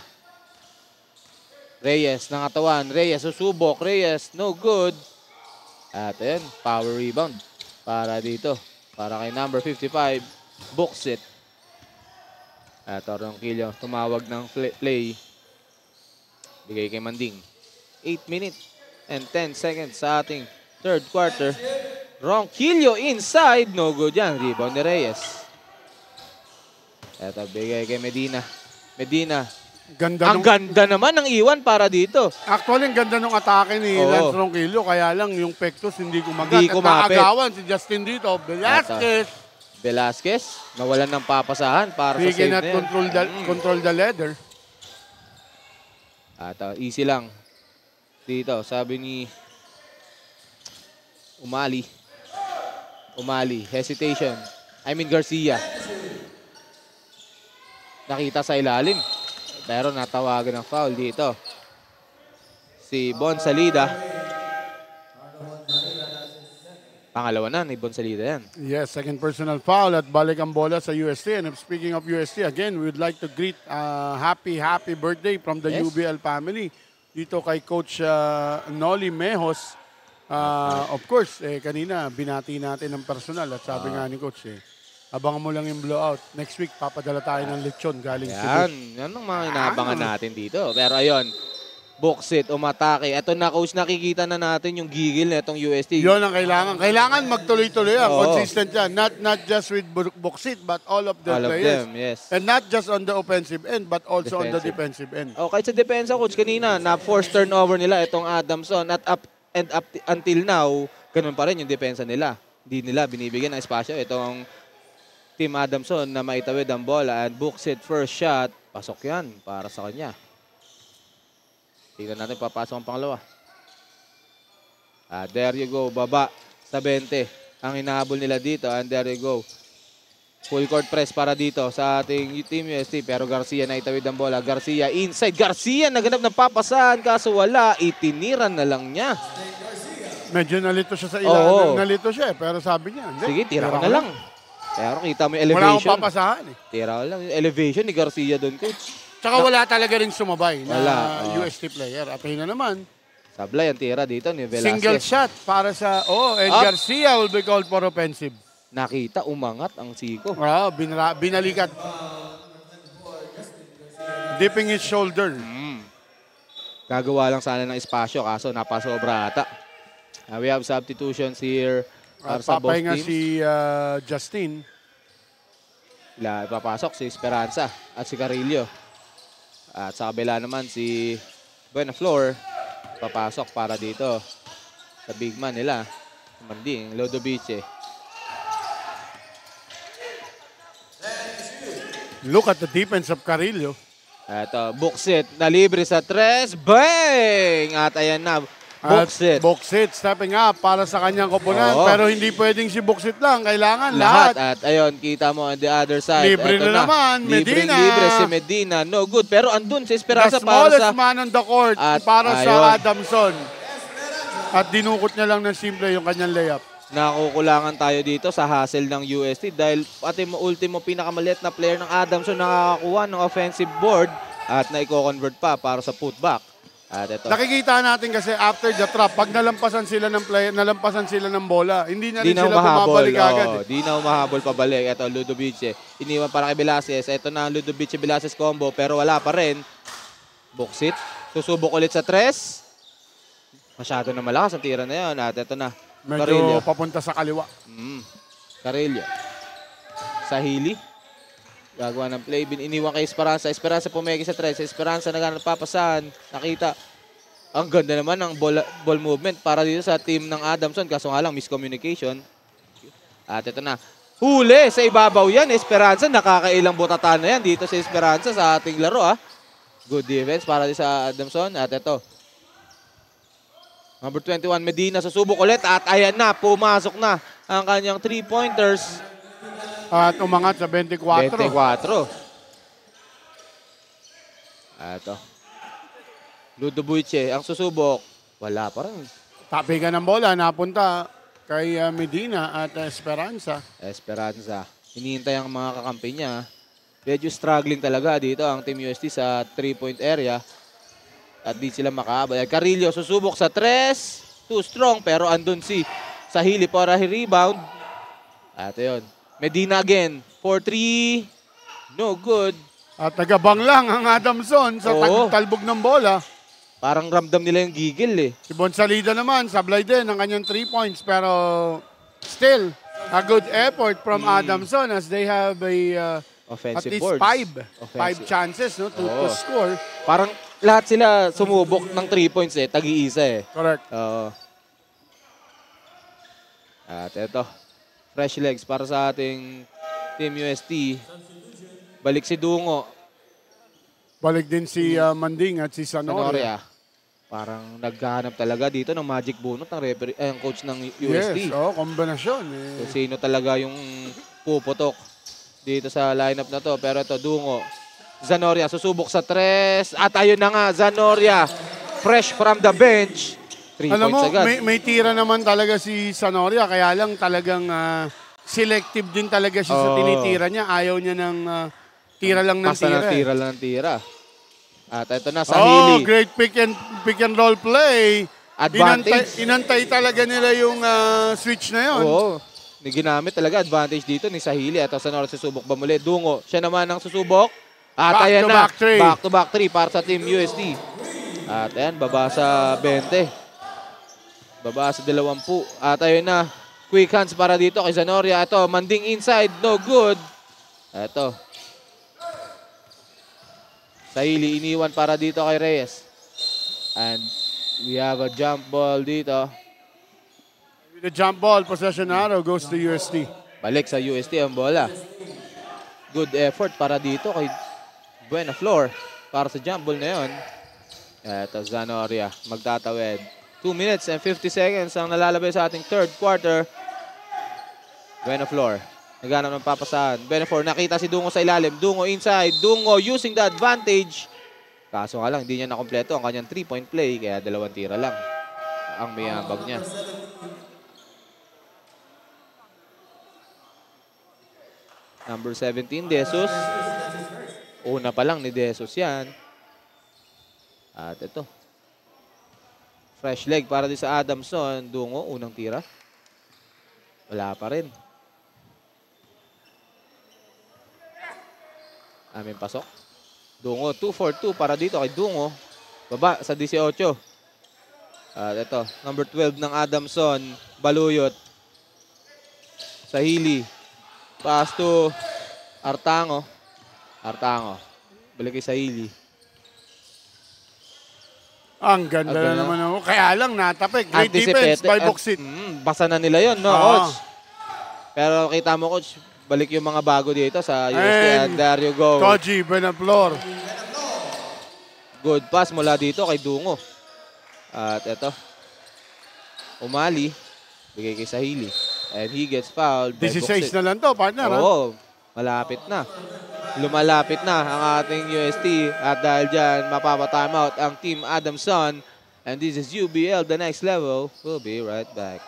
Reyes nangatawan. Reyes susubok. Reyes no good. At ayun, power rebound para dito. Para kay number 55. Books it. At Ronquillo tumawag ng play. Bigay kay Manding. 8 minutes and 10 seconds sa ating third quarter. Ronquillo inside. No good yan. Rebound ni Reyes. Eto, bigay kay Medina. Medina. Ganda Ang ganda naman ng iwan para dito. Actually, ang ganda ng atake ni Oo. Lance Ronquillo. Kaya lang, yung pektos hindi kumagat. Hindi At kumapit. naagawan si Justin dito. Velasquez. Velasquez, nawalan ng papasahan para He sa save cannot na yan. control the leather. At easy lang. Dito, sabi ni Umali. Hesitation. Garcia. Nakita sa ilalim. Pero natawagan ng foul dito. Si Bon Salida. Pangalawa na ni Bon Salida yan. Yes, second personal foul at balik ang bola sa UST. And speaking of UST, again, we would like to greet happy birthday from the Yes. UBL family. Dito kay Coach Noli Mejos. Of course, kanina binati natin ng personal at sabi nga ni Coach, abangan mo lang yung blowout. Next week, papadala tayo ng lechon galing Yan, yan ang mga inaabangan natin dito. Pero ayun, Boksit, umatake. Ito na, Coach, nakikita na natin yung gigil na itong UST. Yun ang kailangan. Kailangan magtuloy-tuloy yan. Oo. Consistent yan. Not just with Boksit, but all of the All of players. them, yes. And not just on the offensive end, but also on the Defensive. defensive end. Oh, kahit sa depensa, Coach, kanina, na-force turnover nila itong Adamson. At up until now, ganun pa rin yung depensa nila. Hindi nila binibigyan ng espasyo. Itong Team Adamson na maitawid ang bola. And Boksit, first shot, pasok yan para sa kanya. Tingnan natin, papasok ang pangalawa. There you go, baba sa 20. Ang hinahabol nila dito, and there you go. Full court press para dito sa ating Team UST. Pero Garcia na itawid ang bola. Garcia inside. Garcia naganap ng papasahan, kaso wala. Itiniran na lang niya. Medyo nalito siya sa Oo. ilalim. Nalito siya, pero sabi niya, hindi. Sige, tira ko na lang. Pero kita mo yung Wala akong elevation. papasahan eh. Tira ko lang. Yung elevation ni Garcia doon, Coach. Tsaka wala talaga rin sumabay na Wala, UST player. At ayun na naman, Sablay ang tira dito ni Velasquez. single shot para sa, and Up. Garcia will be called for offensive. Nakita, umangat ang siko. Binalikat. Dipping his shoulder. Gagawa lang sana ng espasyo, kaso napasobra ata. We have substitutions here para sa both Papahinga teams. si Justin. Papasok si Esperanza at si Carillo. At sa kabila naman si Buenaflor. Papasok para dito sa big man nila. Manding, Lodovice. Look at the defense of Carillo. Ito, Boksit na libre sa tres. Bang! At ayan na, Boksit. Boksit stepping up para sa kanyang koponan. Oo. Pero hindi pwedeng si Boksit lang. Kailangan Lahat. lahat. At ayun, kita mo on the other side. Libre Eto na naman, Medina. Libre si Medina. No good. Pero andun si The Esperanza para smallest sa... man on the court At para ayun. sa Adamson. At dinukot niya lang ng simple yung kanyang layup. Nakukulangan tayo dito sa hustle ng UST dahil pati ultimo pinakamaliit na player ng Adamson nakakakuha ng offensive board at na-convert pa para sa putback. At ito, Nakikita natin kasi after the trap, pag nalampasan sila ng bola, hindi na rin sila bumabalik agad. Di na umahabol pabalik. Ito, Ludovice. Iniwan para kay Velasquez. Ito na ang Ludovice-Velasquez combo pero wala pa rin. Boksit. Susubok ulit sa tres. Masyado na malakas ang tira na yun. At ito na. Carillo. Medyo papunta sa kaliwa. Carillo. Sahili. Gagawa ng play. Iniwan kay Esperanza. Esperanza pumegi sa tres. Esperanza nagpapasahan. Nakita. Ang ganda naman ng ball movement para dito sa team ng Adamson. Kaso nga lang, miscommunication. At ito na. Huli sa ibabaw yan. Esperanza. Nakakailang butatan na yan dito sa Esperanza sa ating laro. Good defense para dito sa Adamson. At ito. Number 21, Medina. Susubok ulit. At ayan na. Pumasok na ang kanyang 3-pointers. At umangat sa 24. 24. Ito. Ludovice, ang susubok. Wala pa rin. Tapigan ng bola, napunta kay Medina at Esperanza. Esperanza. Hinihintay ang mga kakampi niya. Medyo struggling talaga dito ang Team UST sa 3-point area. At di sila makaabay. Carillo susubok sa 3. Too strong pero andun si Sahili para rebound. At yun. Medina again. 4-3. No good. At nagabang lang ang Adamson sa Oo. talbog ng bola. Parang ramdam nila yung gigil eh. Si Bonsalida naman, sablay din ang kanyang 3 points. Pero still, a good effort from Adamson as they have at Offensive least boards. 5 chances no, to score. Parang lahat sila sumubok ng 3 points eh. Tag-iisa eh. Correct. Oo. At eto, fresh legs para sa ating Team UST. Balik si Dungo. Balik din si Manding at si Sanoria. Sanoria. Parang naghahanap talaga dito ng magic bunot ng referee, ang coach ng UST. Yes, kombinasyon. Eh. Kung sino talaga yung puputok dito sa lineup na to. Pero ito, Dungo. Zanoria, susubok sa 3. At ayun na nga, Zanoria. Fresh from the bench. 3 Alam mo, points agad. may tira naman talaga si Sanoria. Kaya lang talagang selective din talaga siya sa tinitira niya. Ayaw niya ng tira lang ng Basta tira. na tira lang ng tira. At ito na, Sahili. Great pick and roll play. Advantage. Inantay talaga nila yung switch na yun. Oo. Ginamit talaga advantage dito ni Sahili. At Sanoria susubok ba muli? Dungo. Siya naman ang susubok. At ayan na. Back to back 3 para sa Team UST. At ayan, baba sa 20. Baba sa 20. At ayun na. Quick hands para dito kay Zanoria. Ito, Manding inside. No good. Ito. Sahili iniwan para dito kay Reyes. And we have a jump ball dito. With the jump ball, possession arrow goes to UST. Balik sa UST ang bola. Good effort para dito kay Buenaflor. Para sa jump ball na yun. Ito, Zanoria. Magtatawid. 2 minutes and 50 seconds ang nalalabay sa ating third quarter. Buenaflor. Naghanap ng papasahan. Buenaflor, nakita si Dungo sa ilalim. Dungo inside. Dungo using the advantage. Kaso nga lang, hindi niya nakompleto ang kanyang 3-point play. Kaya 2 tira lang ang may ambag niya. Number 17, Jesus. Una pa lang ni Jesus yan. At ito. Fresh leg para din sa Adamson. Dungo, unang tira. Wala pa rin. Aming pasok. Dungo, 2-4-2 para dito kay Dungo. Baba sa 18. At ito, number 12 ng Adamson. Baluyot. Sahili. Pass to Artango. Artango. Balik kay Sahili. Ang ganda na naman ako. Kaya lang natapik. Great defense by Boksit. Basa na nila yun, no, Coach? Pero kita mo, Coach, balik yung mga bago dito sa UST. And there you go. Koji Buenaflor. Good pass mula dito kay Dungo. At ito. Umali. Bigay kay Sahili. And he gets fouled by 16 na lang to, partner. Oo. Malapit na. Lumalapit na ang ating UST. At dahil dyan, mapapa-timeout ang Team Adamson. And this is UBL, the next level. We'll be right back.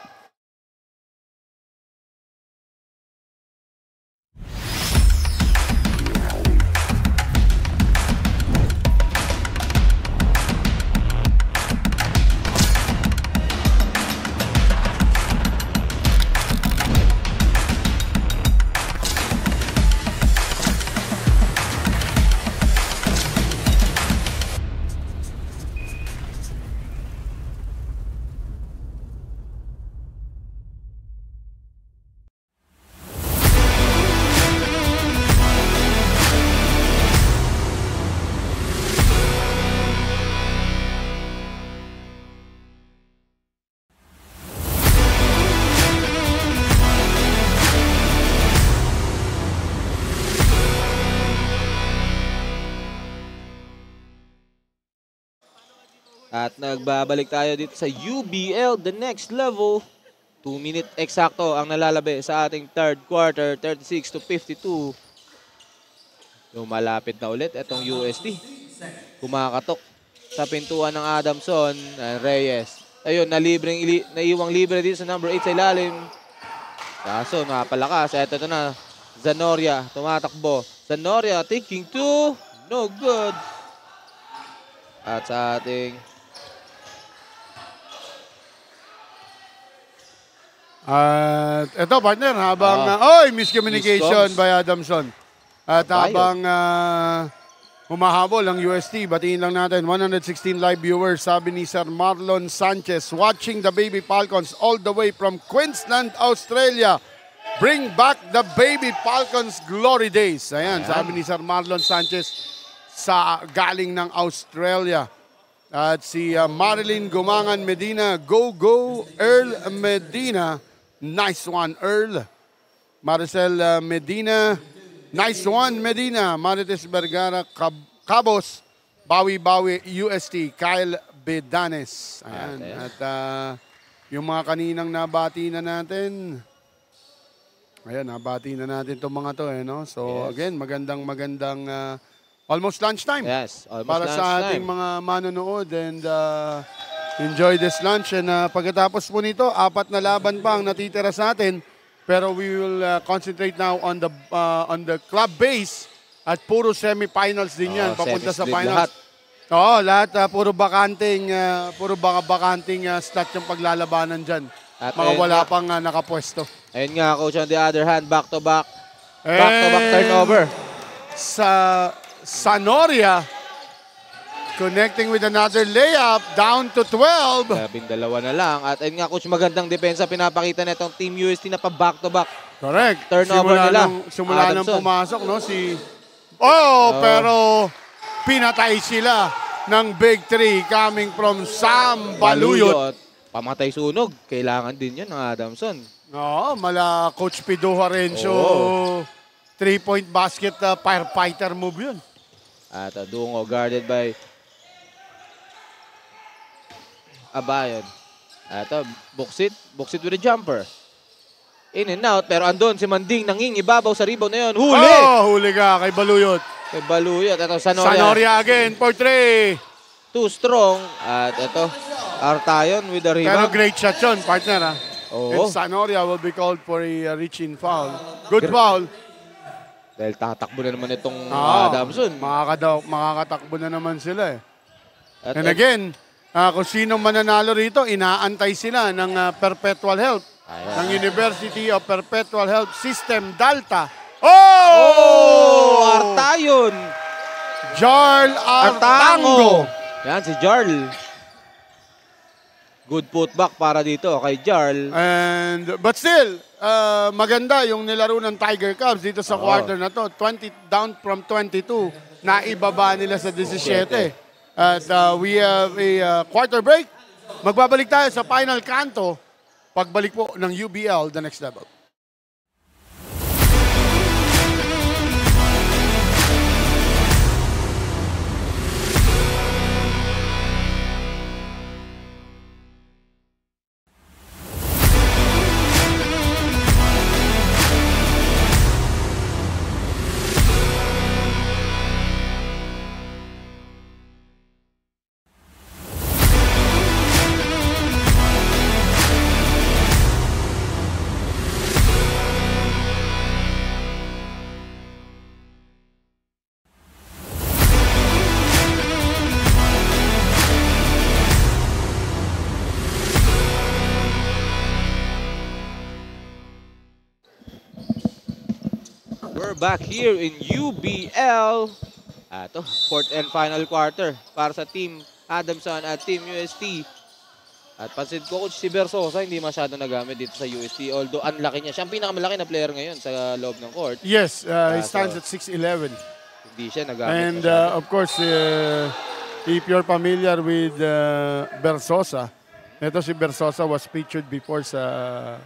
At nagbabalik tayo dito sa UBL, the next level. 2-minute eksakto ang nalalabi sa ating third quarter, 36-52. Lumalapit na ulit itong UST. Kumakatok sa pintuan ng Adamson and Reyes. Ayun, naiwang libre dito sa number 8 sa ilalim. Kaso, napalakas. Ito na, Zanoria, tumatakbo. Zanoria taking 2. No good. At sa ating At ito, partner, habang miscommunication by Adamson. At habang humahabol ang UST. Batiin lang natin, 116 live viewers, sabi ni Sir Marlon Sanchez, watching the Baby Falcons all the way from Queensland, Australia. Bring back the Baby Falcons glory days. Ayan, sabi ni Sir Marlon Sanchez sa galing ng Australia. At si Marilyn Gumangan Medina, go Earl Medina. Nice one, Earl. Maricel Medina, nice one, Medina. Marites Vergara, Cabos, Bawi UST, Kyle Bedanes. Ayan. At yung mga kaninang nabati na natin, ayan, nabati na natin itong mga to. No? So again, magandang almost lunchtime. Yes, almost para lunchtime. Sa ating mga manonood and enjoy this lunch. And pagkatapos po nito, 4 na laban pa ang natitira sa atin. Pero we will concentrate now on the club base at puro semifinals din yan. Papunta sa finals. Oo, lahat puro bakanting slot yung paglalabanan dyan. At mga wala pang nakapwesto. Ayun nga, Coach, on the other hand, back-to-back turnover. Sa Sanoria, connecting with another layup, down to 12. 12 na lang. At ayun nga, Coach, magandang depensa pinapakita na itong Team UST na pa back-to-back. Correct. Turnover nila. Simula nang pumasok, no? Pero pinatay sila ng Big 3 coming from Sam Baluyot. Pamatay sunog. Kailangan din yun ng Adamson. Oo, mala Coach Pido Harencio. 3-point basket firefighter move yun. At Dungo guarded by Abayon. At Buksit with a jumper. In and out, pero andun si Manding nangingibabaw sa rebound na yun. Huli! Huli ka kay Baluyot. Kay Baluyot. Ito, Sanoria. Sanoria again for 3. Too strong. At ito, Artayon with the Pero rebound. great shot yun, partner. And Sanoria will be called for a reaching foul. Good foul. Dahil tatakbo na naman itong Adamson. Makakatakbo na naman sila. And again, kung sino mananalo rito, inaantay sila ng Perpetual Health. Ng University of Perpetual Health System, Dalta. Artayon! Jarl Artango. Yan, si Jarl. Good putback para dito kay Jarl. But still, maganda yung nilaro ng Tiger Cubs dito sa quarter na to. 20 down from 22, naibaba nila sa 17. At we have a quarter break. Magbabalik tayo sa final kanto. Pagbalik po ng UBL, the next level. Back here in UBL. Ito, fourth and final quarter para sa Team Adamson at Team UST. At pansin ko, Coach, si Versosa hindi masyado nagamit dito sa UST. Although, ang laki niya. Siya ang pinakamalaki na player ngayon sa loob ng court. Yes, he stands at 6'11". Hindi siya nagamit. And of course, if you're familiar with Versosa, ito si Versosa was featured before sa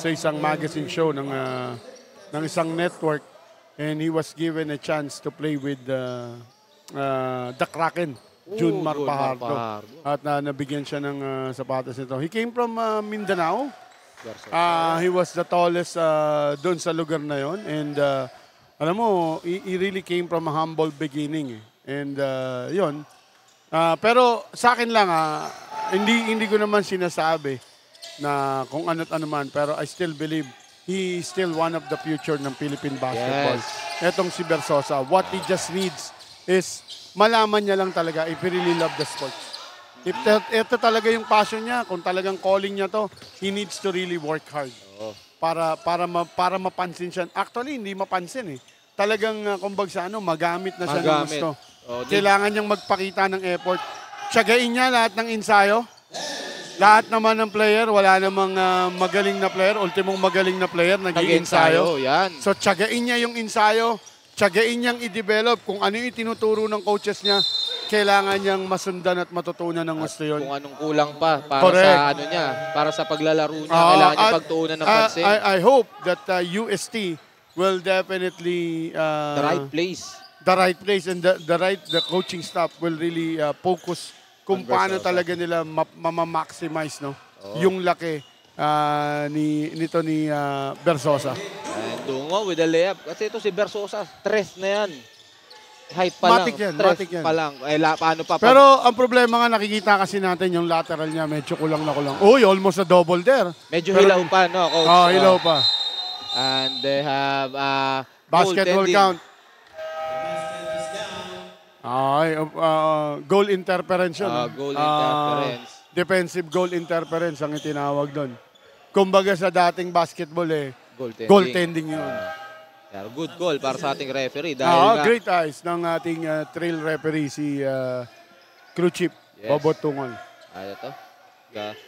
isang magazine show ng isang network, and he was given a chance to play with the Kraken, Junmar Pajardo. At nabigyan siya ng sapatos nito. He came from Mindanao. He was the tallest doon sa lugar na yon, and alam mo, he really came from a humble beginning. And yon. Pero sa akin lang, hindi ko naman sinasabi na kung ano't ano man, pero I still believe he is still one of the future ng Philippine basketball. Yes. Etong si Versosa, what he just needs is malaman niya lang talaga if he really love the sport. If ito talaga yung passion niya, kung talagang calling niya to, he needs to really work hard. Para mapansin siya. Actually, hindi mapansin eh. talagang kumbaga magamit na siya ng Magamit. gusto. Di- Kailangan niyang magpakita ng effort. Tiyagain niya lahat ng ensayo. Lahat naman ng player, wala namang magaling na player. Ultimong magaling na player, nag-i-ensayo. Yan. So, tiyagain niya yung ensayo. Tiyagain niyang i-develop. Kung ano yung tinuturo ng coaches niya, kailangan niyang masundan at matutunan ng gusto yun. Kung anong kulang pa para Correct. sa ano niya, para sa paglalaro niya, kailangan niya pagtuunan ng pansin. I hope that UST will definitely The right place. the right place and the coaching staff will really focus kung On paano Versosa. talaga nila maximize yung laki ni Versosa. And Dungo with the layup. Kasi ito si Versosa, tres na yan. Height pa Matik yan, lang. Tres matik yan. pa lang. Paano pa? Pero ang problema nga nakikita kasi natin yung lateral niya medyo kulang na kulang. Uy, almost a double there. Medyo Pero- hilaw pa, no, coach? Hilaw pa. And they have Basketball goaltending. count. Goal interference yun. Goal interference. Defensive goal interference ang itinawag doon. Kumbaga sa dating basketball Goaltending. goaltending yun. Yeah, good call para sa ating referee. Dahil nga, Great eyes ng ating trail referee si Crew Chief Yes. Bobo Tungol. ito.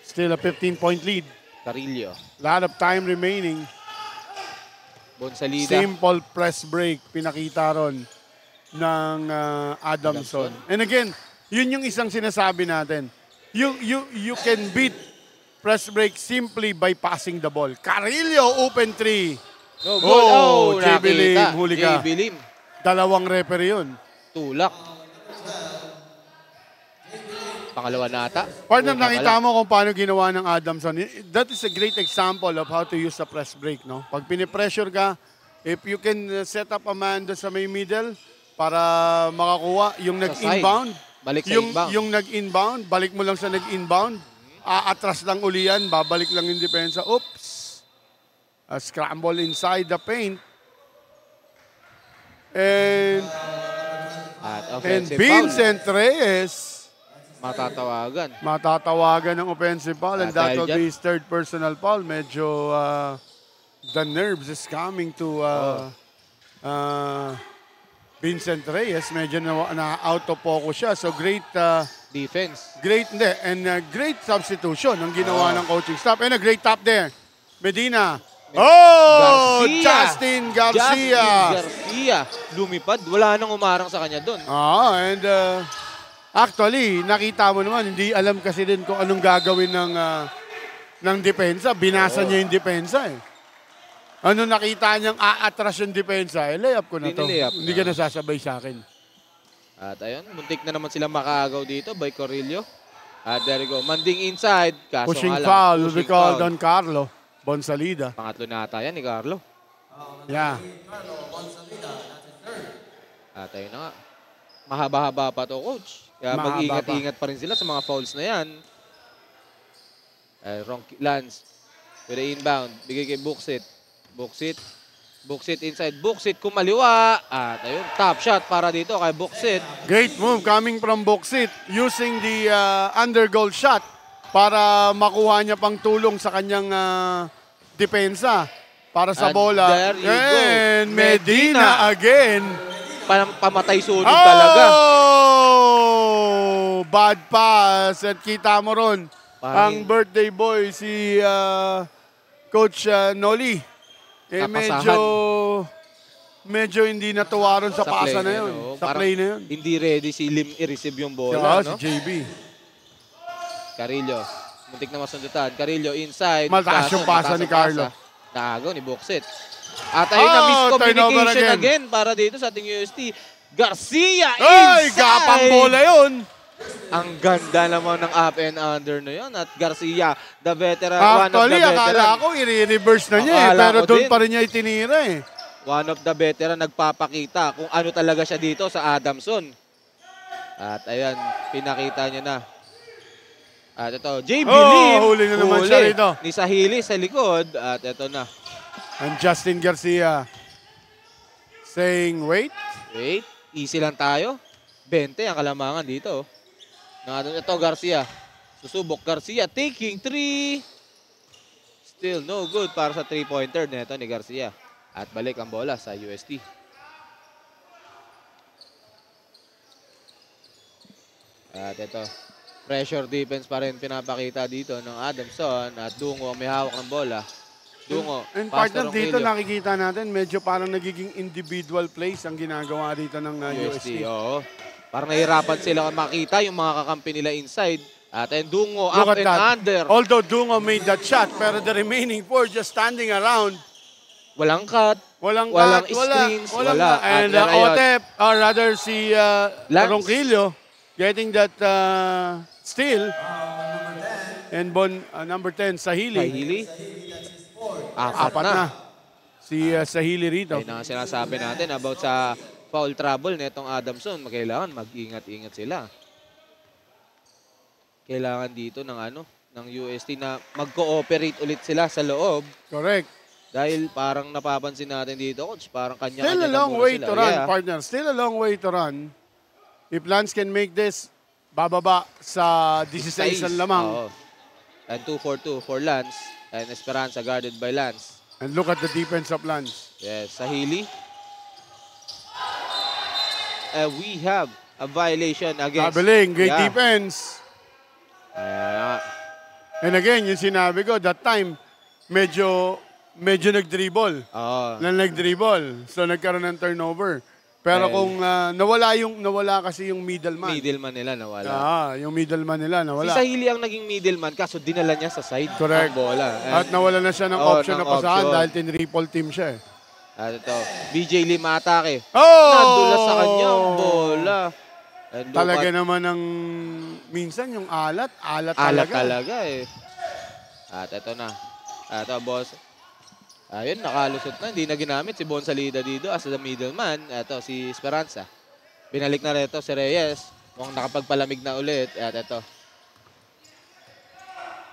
Still a 15-point lead. Carillo. Lot of time remaining. Bonsalida. Simple press break pinakita ron ng Adamson. And again, yun yung isang sinasabi natin. You can beat press break simply by passing the ball. Carillo, open three. No, goal. JB Lim, nakita. huli ka. JB Lim. Dalawang referee yun. Tulak. Pangalawa na ata. Partner, Una nakita pala. mo kung paano ginawa ng Adamson. That is a great example of how to use the press break. No? Pag pinipressure ka, if you can set up a man doon sa may middle para makakuha yung Sa nag-inbound. Balik sa Yung, inbound. yung nag-inbound, balik mo lang sa nag-inbound. Atras lang uli yan, babalik lang yung depensa. Oops! A scramble inside the paint. And At offensive Vincent Reyes, matatawagan. matatawagan ng offensive foul. And that Dahil will be his third personal foul. Medyo the nerves is coming to Vincent Reyes. Medyo na out of focus siya. So great Defense. great substitution ang ginawa ng coaching staff. And a great tap there. Medina. Oh! Garcia. Justin Garcia. Garcia. Lumipad. Wala nang umarang sa kanya doon. And actually, nakita mo naman, hindi alam kasi din kung anong gagawin ng depensa. Binasa niya yung depensa eh. Ano nakita niyang aatras yung depensa? Layup ko na to. Dinilayup Hindi na. ka nasasabay sa akin. At ayun, muntik na naman sila makaagaw dito by Corillo. At there you go. Manding inside. Kaso Pushing nga lang, foul will be pushing called foul. on Carlo Bonsalida. Pangatlo na ata yan ni Carlo. Yeah. At ayun na nga. Mahaba-haba pa to, coach. Kaya Mahaba mag-ingat-ingat pa rin sila sa mga fouls na yan. Wrong Lance. With the inbound. Bigay kay Buxit. Buxit inside. Buxit kumaliwa. At ayun, top shot para dito kay Buxit. Great move coming from Boksit using the under goal shot para makuha niya pang tulong sa kanyang depensa para sa And bola. there you go. And Medina again. Pamatay sunod talaga. Oh! Bad pass. At kita mo ron, ang Parang- birthday boy si Coach Noli. Napasahan. Medyo hindi natuwa ron sa pasa na yun. oh. Sa Parang play na yun. Hindi ready si Lim i-receive yung bola. Si No? JB. Carillo. Muntik na masundutan. Carillo inside. Mataas Kaso, yung pasa mataas ni ang Carlo. Naagaw ni Buxit. At ayun na turnover miscommunication again. again para dito sa ating UST. Garcia Ay, inside! gapang bola yun. Ang ganda naman ng up and under na yun. At Garcia, the veteran, one of Actually, the akala veteran. ko i-reverse na niya Akala pero ko doon din. pa rin niya itinira eh. One of the veteran nagpapakita kung ano talaga siya dito sa Adamson. At ayan, pinakita niya na. At ito, JB Lim. huli na naman siya rito. Ni Sahili sa likod. At ito na. And Justin Garcia saying, wait. Wait, easy lang tayo. 20 ang kalamangan dito. Ito Garcia. Susubok Garcia, taking 3. Still no good para sa 3-pointer nito ni Garcia. At balik ang bola sa UST. At ito, pressure defense pa rin pinapakita dito ng Adamson at Dungo ang may hawak ng bola. Dungo, And pass partner to dito Ronquillo. nakikita natin medyo parang nagiging individual plays ang ginagawa dito ng UST. Oo. Parang nahihirapan sila makita yung mga kakampi nila inside. At then Dungo Look up at and that. under. Although Dungo made that shot, pero the remaining four just standing around. Walang cut. Walang Walang cut, wala. screens, Walang wala. And At ayun. Otep, or rather si Lance. Ronquillo, getting that steal. And number 10, Sahili. Sahili. Apat na. Si Sahili rito. Ayun ang sinasabi natin about sa foul trouble nitong Adamson. Kailangan mag-ingat-ingat sila. Kailangan dito ng UST na mag-cooperate ulit sila sa loob. Correct. Dahil parang napapansin natin dito, coach, parang Still kanya-kanya a long muna way sila. to run, Yeah. partner. Still a long way to run. If Lance can make this, bababa sa 16 ang lamang. Oo. And 2-4-2 for Lance. And Esperanza guarded by Lance. And look at the defense of Lance. Yes, Sahili. We have a violation against... Traveling, great Yeah. defense. Yeah. And again, yung sinabi ko, that time, medyo nag-dribble. Oo. Nag-dribble. So, nagkaroon ng turnover. Pero Well, kung nawala kasi yung middleman. Middleman nila nawala. Yung middleman nila Si nawala. Sahili ang naging middleman kaso dinala niya sa side Correct. ang bola. At nawala na siya ng Oo, option ng na pasahan option. dahil tinriple team siya. At ito, BJ Lima atake. Oh! Nadula sa kanya ang bola. And look Talaga at- naman ng minsan yung alat alat talaga. talaga eh. At ito na. At ito, boss. Ayun, nakalusot na. Hindi na ginamit si Bon Salida dito as the middleman. Ito, si Esperanza. Binalik na rito si Reyes. Mukhang nakapagpalamig na ulit. At ito.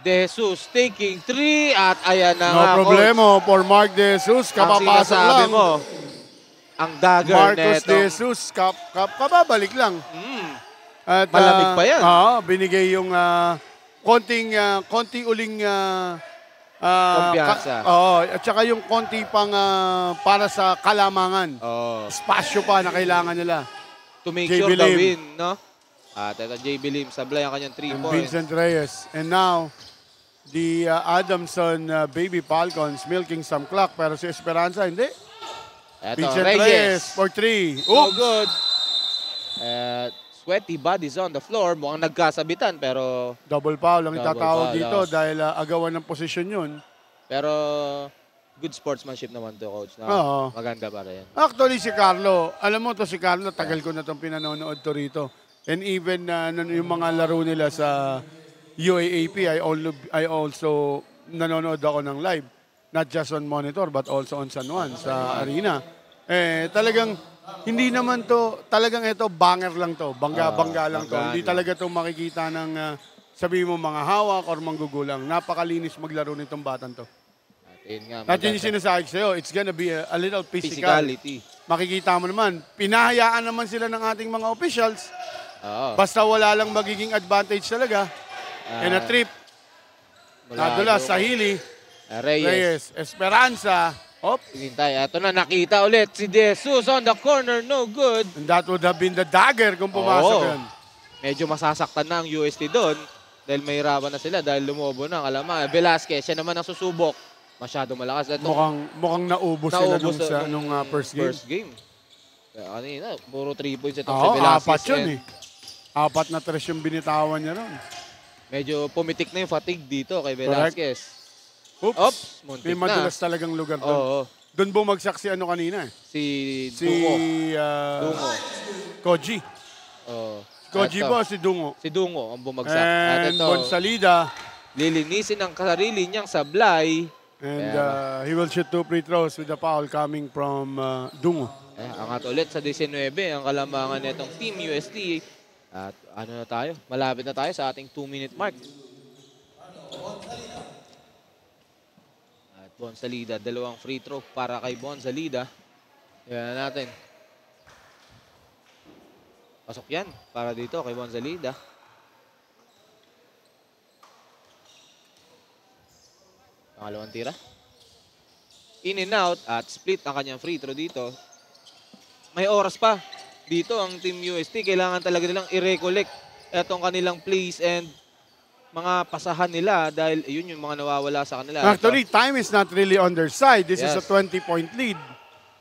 De Jesus taking 3. At ayan na No nga, problemo for Mark De Jesus. Coach. Ang Kapapasok sinasabi lang. mo, ang dagger Marcos neto. De Jesus. Kababalik lang. At, Malamig pa yan. Binigay yung konti uling Kumpiyansa. at saka yung konti pang para sa kalamangan. Oh, Spasyo pa na kailangan nila. to make JB sure the Lim. win, no? At ito, JB Lim, sablay ang kanyang 3 And points. Vincent Reyes. And now, the Adamson Baby Falcons milking some clock. Pero si Esperanza, hindi. Ito, Vincent Reyes. Reyes for 3. So good. Sweaty bodies on the floor. Mukhang nagkasabitan pero Double foul ang Double itatawag foul, dito oh. dahil agawan ng posisyon yun. pero good sportsmanship naman to, coach. No? Oo. Maganda pa rin. Actually, si Carlo, alam mo to si Carlo, tagal ko na itong pinanonood to rito. And even yung mga laro nila sa UAAP, I also nanonood ako ng live. Not just on monitor, but also on San Juan, sa arena. Talagang, hindi naman to, talagang ito, banger lang to. Bangga lang to. bangga. Hindi talaga to makikita ng, sabi mo, mga hawak or manggugulang. Napakalinis maglaro nitong batang to. At yun nga, At yun yung sinasabi sa'yo, it's gonna be a little physical. physicality. Makikita mo naman, pinahayaan naman sila ng ating mga officials. Oo. Basta wala lang magiging advantage talaga. And a trip, nadula, Sahili, Reyes, Esperanza. Hinintay. Ito na, nakita ulit si De Jesus on the corner. No good. And that would have been the dagger kung pumasok Oo. yun. Medyo masasaktan na ang UST doon dahil may hirapan na sila dahil lumobo na. Alam Velasquez, siya naman ang susubok. Masyado malakas. Ito, Mukhang naubos sila nung first game. First game. Kaya kanina, puro 3 points itong si Oo, Velasquez. apat yun and eh. 4 na 3 yung binitawan niya ron. Medyo pumitik na yung fatigue dito kay Velasquez. Oops, Oops, muntik may na. madulas talagang lugar doon. Oo. Doon bumagsak si ano kanina eh. Si Si Dungo. Koji. Oo. Koji Ito, po si Dungo. Si Dungo ang bumagsak. At And ito, Bonsalida. lilinisin ang sarili niyang sablay. And he will shoot 2 free throws with the foul coming from Dungo. Angat ulit sa 19 ang kalambangan nitong Team UST. At ano na tayo? Malapit na tayo sa ating 2-minute mark. At Bonsalida, 2 free throw para kay Bonsalida. Yan na natin. Pasok yan para dito kay Bonsalida. Pangalawang tira. In and out at split ang kanyang free throw dito. May oras pa dito ang Team UST. Kailangan talaga nilang i-recollect etong kanilang plays and mga pasahan nila dahil yun yung mga nawawala sa kanila. Actually, time is not really on their side. This is Yes. a 20-point lead.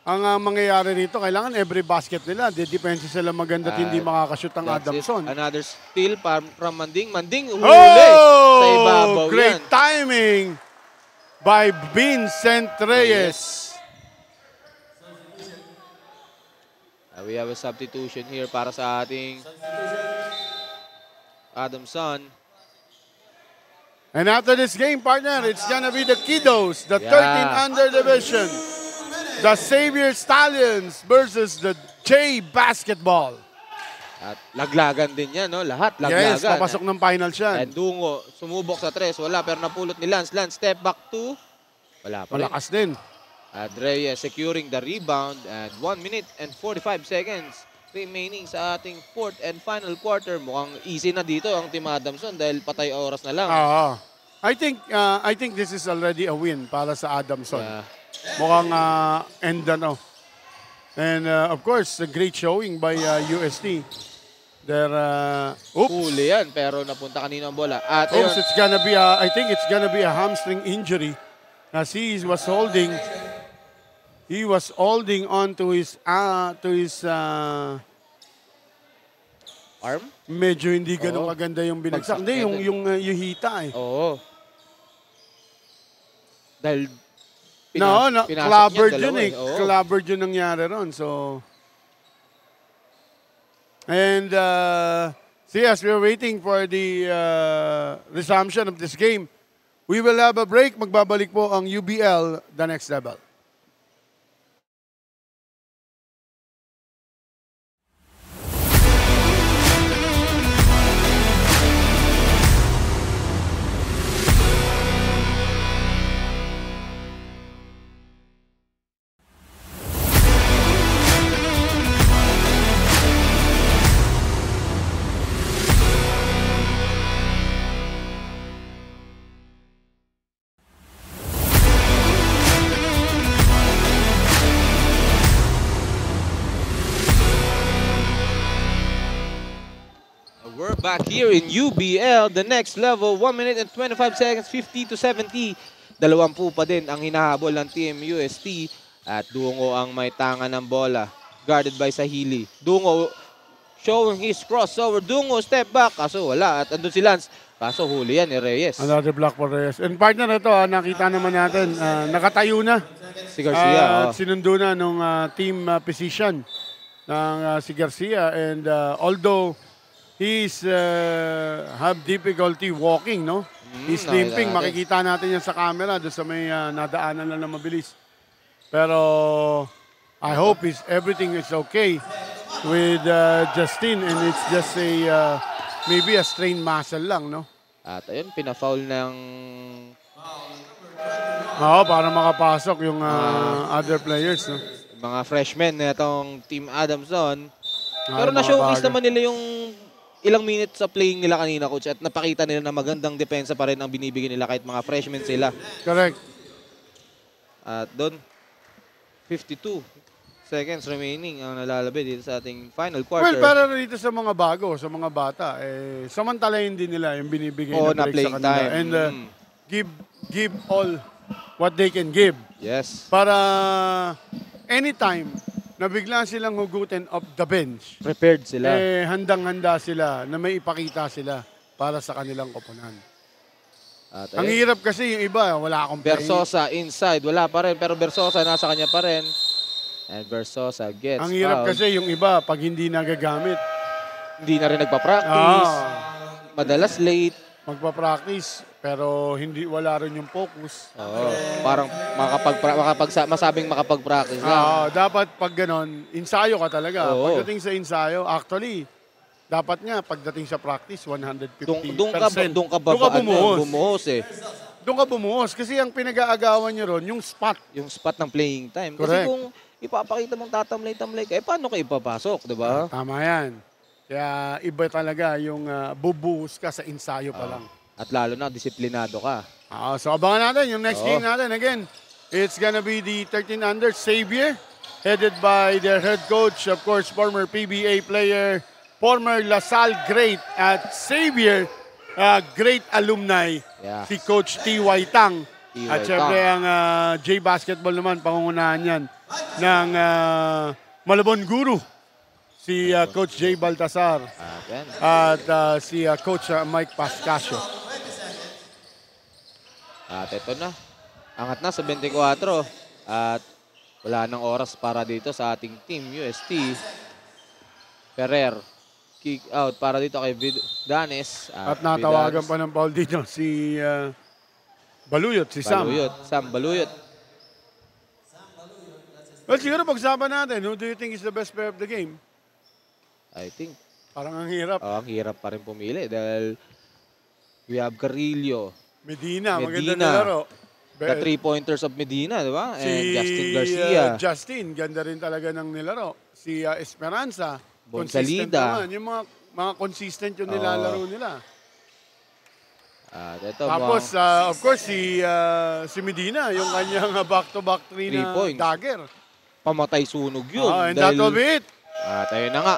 Ang mangyayari rito, kailangan every basket nila, depensa sila maganda at hindi makakashoot ang That's Adamson. it. Another steal from Manding. Manding huli sa ibabaw Great yan. timing by Vincent Reyes. We have a substitution here para sa ating Adamson. And after this game, partner, it's gonna be the Kiddos, the Yeah. 13 under division. The Xavier Stallions versus the J Basketball. At laglagan din yan, no? Lahat laglagan. Yes, papasok ng finals yan. And Dungo, sumubok sa tres. Wala, pero napulot ni Lance. Lance, step back to. Wala pa rin. Malakas din. At Reyes securing the rebound. And 1 minute and 45 seconds remaining sa ating fourth and final quarter. Mukhang easy na dito ang Team Adamson dahil patay oras na lang. I think this is already a win para sa Adamson. Yeah. Mukhang end na, no? And of course, a great showing by UST. They're, Huli yan, pero napunta kanina ang bola. At oops, it's gonna be I think it's gonna be a hamstring injury. As he was holding on to his arm? medyo hindi ganun Oo. kaganda yung binagsak. Bagsak Hindi, niya yung hita eh. Oo. Dahil No, pinasok niya clubbered dalawa yun eh. Oo. Clubbered yun nangyari ron. So, and see, as we're waiting for the resumption of this game, we will have a break. Magbabalik po ang UBL, the next level. We're back here in UBL, the next level, 1 minute and 25 seconds, 50 to 70. 20 pa din ang hinahabol ng Team UST at Dungo ang may tanga ng bola, guarded by Sahili. Dungo showing his crossover. Dungo step back, kaso wala. At andun si Lance, kaso huli yan ni Reyes. Another block for Reyes. And partner ito, nakita naman natin, nakatayo na. Si Garcia. At sinundo na nung team position ng si Garcia. And although he's have difficulty walking, no? He's limping. Makikita natin yan sa camera doon sa may nadaanan lang na mabilis. Pero I hope everything is okay with Justin, and it's just a maybe a strained muscle lang, no? At ayun, pina-foul ng Oo, para makapasok yung other players, no? mga freshmen na itong Team Adamson. Pero mga na-showcase bago. naman nila yung ilang minutes sa playing nila kanina, coach, at napakita nila na magandang depensa pa rin ang binibigay nila kahit mga freshmen sila. Correct. At doon, 52 seconds remaining ang nalalabi dito sa ating final quarter. Well, para dito sa mga bago, sa mga bata, samantalahin din nila yung binibigay Oo, na na break sa playing kanila. time. And give all what they can give. Yes. Para anytime na bigla silang hugutin off the bench, Prepared sila. handang-handa sila na may ipakita sila para sa kanilang koponan. At Ang ayun, hirap kasi yung iba, wala akong Versosa inside, wala pa rin. Pero Versosa nasa kanya pa rin. And Versosa gets Ang hirap fouled. kasi yung iba, pag hindi nagagamit, Hindi na rin nagpa-practice. Ah. Madalas late. magpa-practice, pero wala rin yung focus. Oo. Parang masabing makapag-practice lang. Dapat pag ganon, ensayo ka talaga. Oo. Pagdating sa ensayo, actually, dapat nga pagdating sa practice, 150%. Doon ka bumuhos. bumuhos eh. Doon ka bumuhos. Kasi ang pinag-aagawan nyo ron, yung spot. Yung spot ng playing time. Correct. Kasi kung ipapakita mong tatamlay-tamlay ka, paano ka ipapasok, di ba? Tama yan. Kaya iba talaga yung bubuhos ka sa ensayo pa lang. At lalo na, disiplinado ka. So abangan natin yung next Oo. game natin. Again, it's gonna be the 13 under Xavier, headed by their head coach, of course, former PBA player former LaSalle great at Xavier great alumni, Yeah. si Coach T.Y. Tang. T.Y. At syempre ang J-Basketball naman, pangungunahan yan ng Malabon Guru, si Coach J. Baltasar Yan. at si Coach Mike Pascasio. At ito na. Angat na sa 24. At wala nang oras para dito sa ating team, UST. Ferrer. Kick out para dito kay Danes. At natawagan pa ng foul dito si Baluyot, si Sam. Sam Baluyot. Well, siguro pag-usapan natin, who do you think is the best player of the game? I think. Parang ang hirap. Ang hirap pa rin pumili dahil we have Carrillo. Medina. Maganda na laro. The three-pointers of Medina, di ba? And Si Justin Garcia. Justin, ganda rin talaga ng nilaro. Si Esperanza, consistent Bonsalida. naman. Yung mga consistent yung nilalaro nila. At ito, Tapos, of course, si Medina, yung kanyang back-to-back three 3 na points. dagger. pamatay sunog yun. And that will be it. At ayun na nga.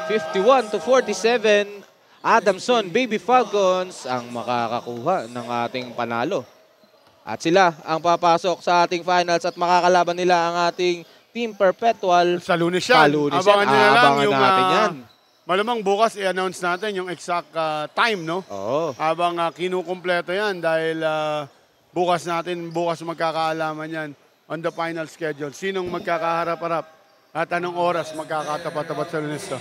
51-47. Adamson Baby Falcons ang makakakuha ng ating panalo. At sila ang papasok sa ating finals at makakalaban nila ang ating Team Perpetual Sa Lunes yan. Sa Lunes Abangan yan. nyo na lang Abangan yung, natin yan. Malamang bukas i-announce natin yung exact time, no? Oo. Habang kinukumpleto yan dahil bukas magkakaalaman yan on the final schedule. Sinong magkakaharap-harap at anong oras magkakatapat-tapat sa Lunes to.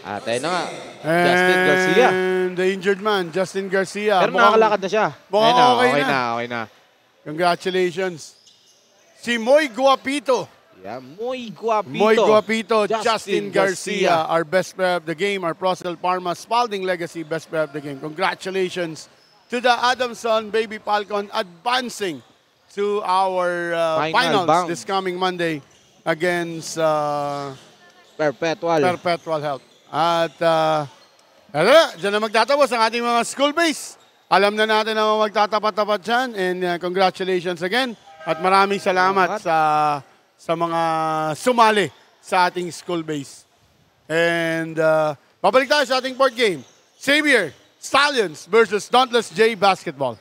At ayun na nga. Justin Garcia. And the injured man, Justin Garcia. Pero nakakalakad na siya. mukhang Ayun na, okay na. Congratulations. Si Moy Guapito. Yeah, muy guapito. Moy Guapito, Justin Garcia, our best player of the game, our Procel Parma Spalding Legacy best player of the game. Congratulations to the Adamson Baby Falcon advancing to our Final finals bound. this coming Monday against Perpetual Health. At dyan na magtatapos ang ating mga school base. Alam na natin na magtatapat-tapat dyan. And congratulations again. At maraming salamat sa mga sumali sa ating school base. And babalik tayo sa ating board game. Xavier Stallions versus Dauntless J Basketball.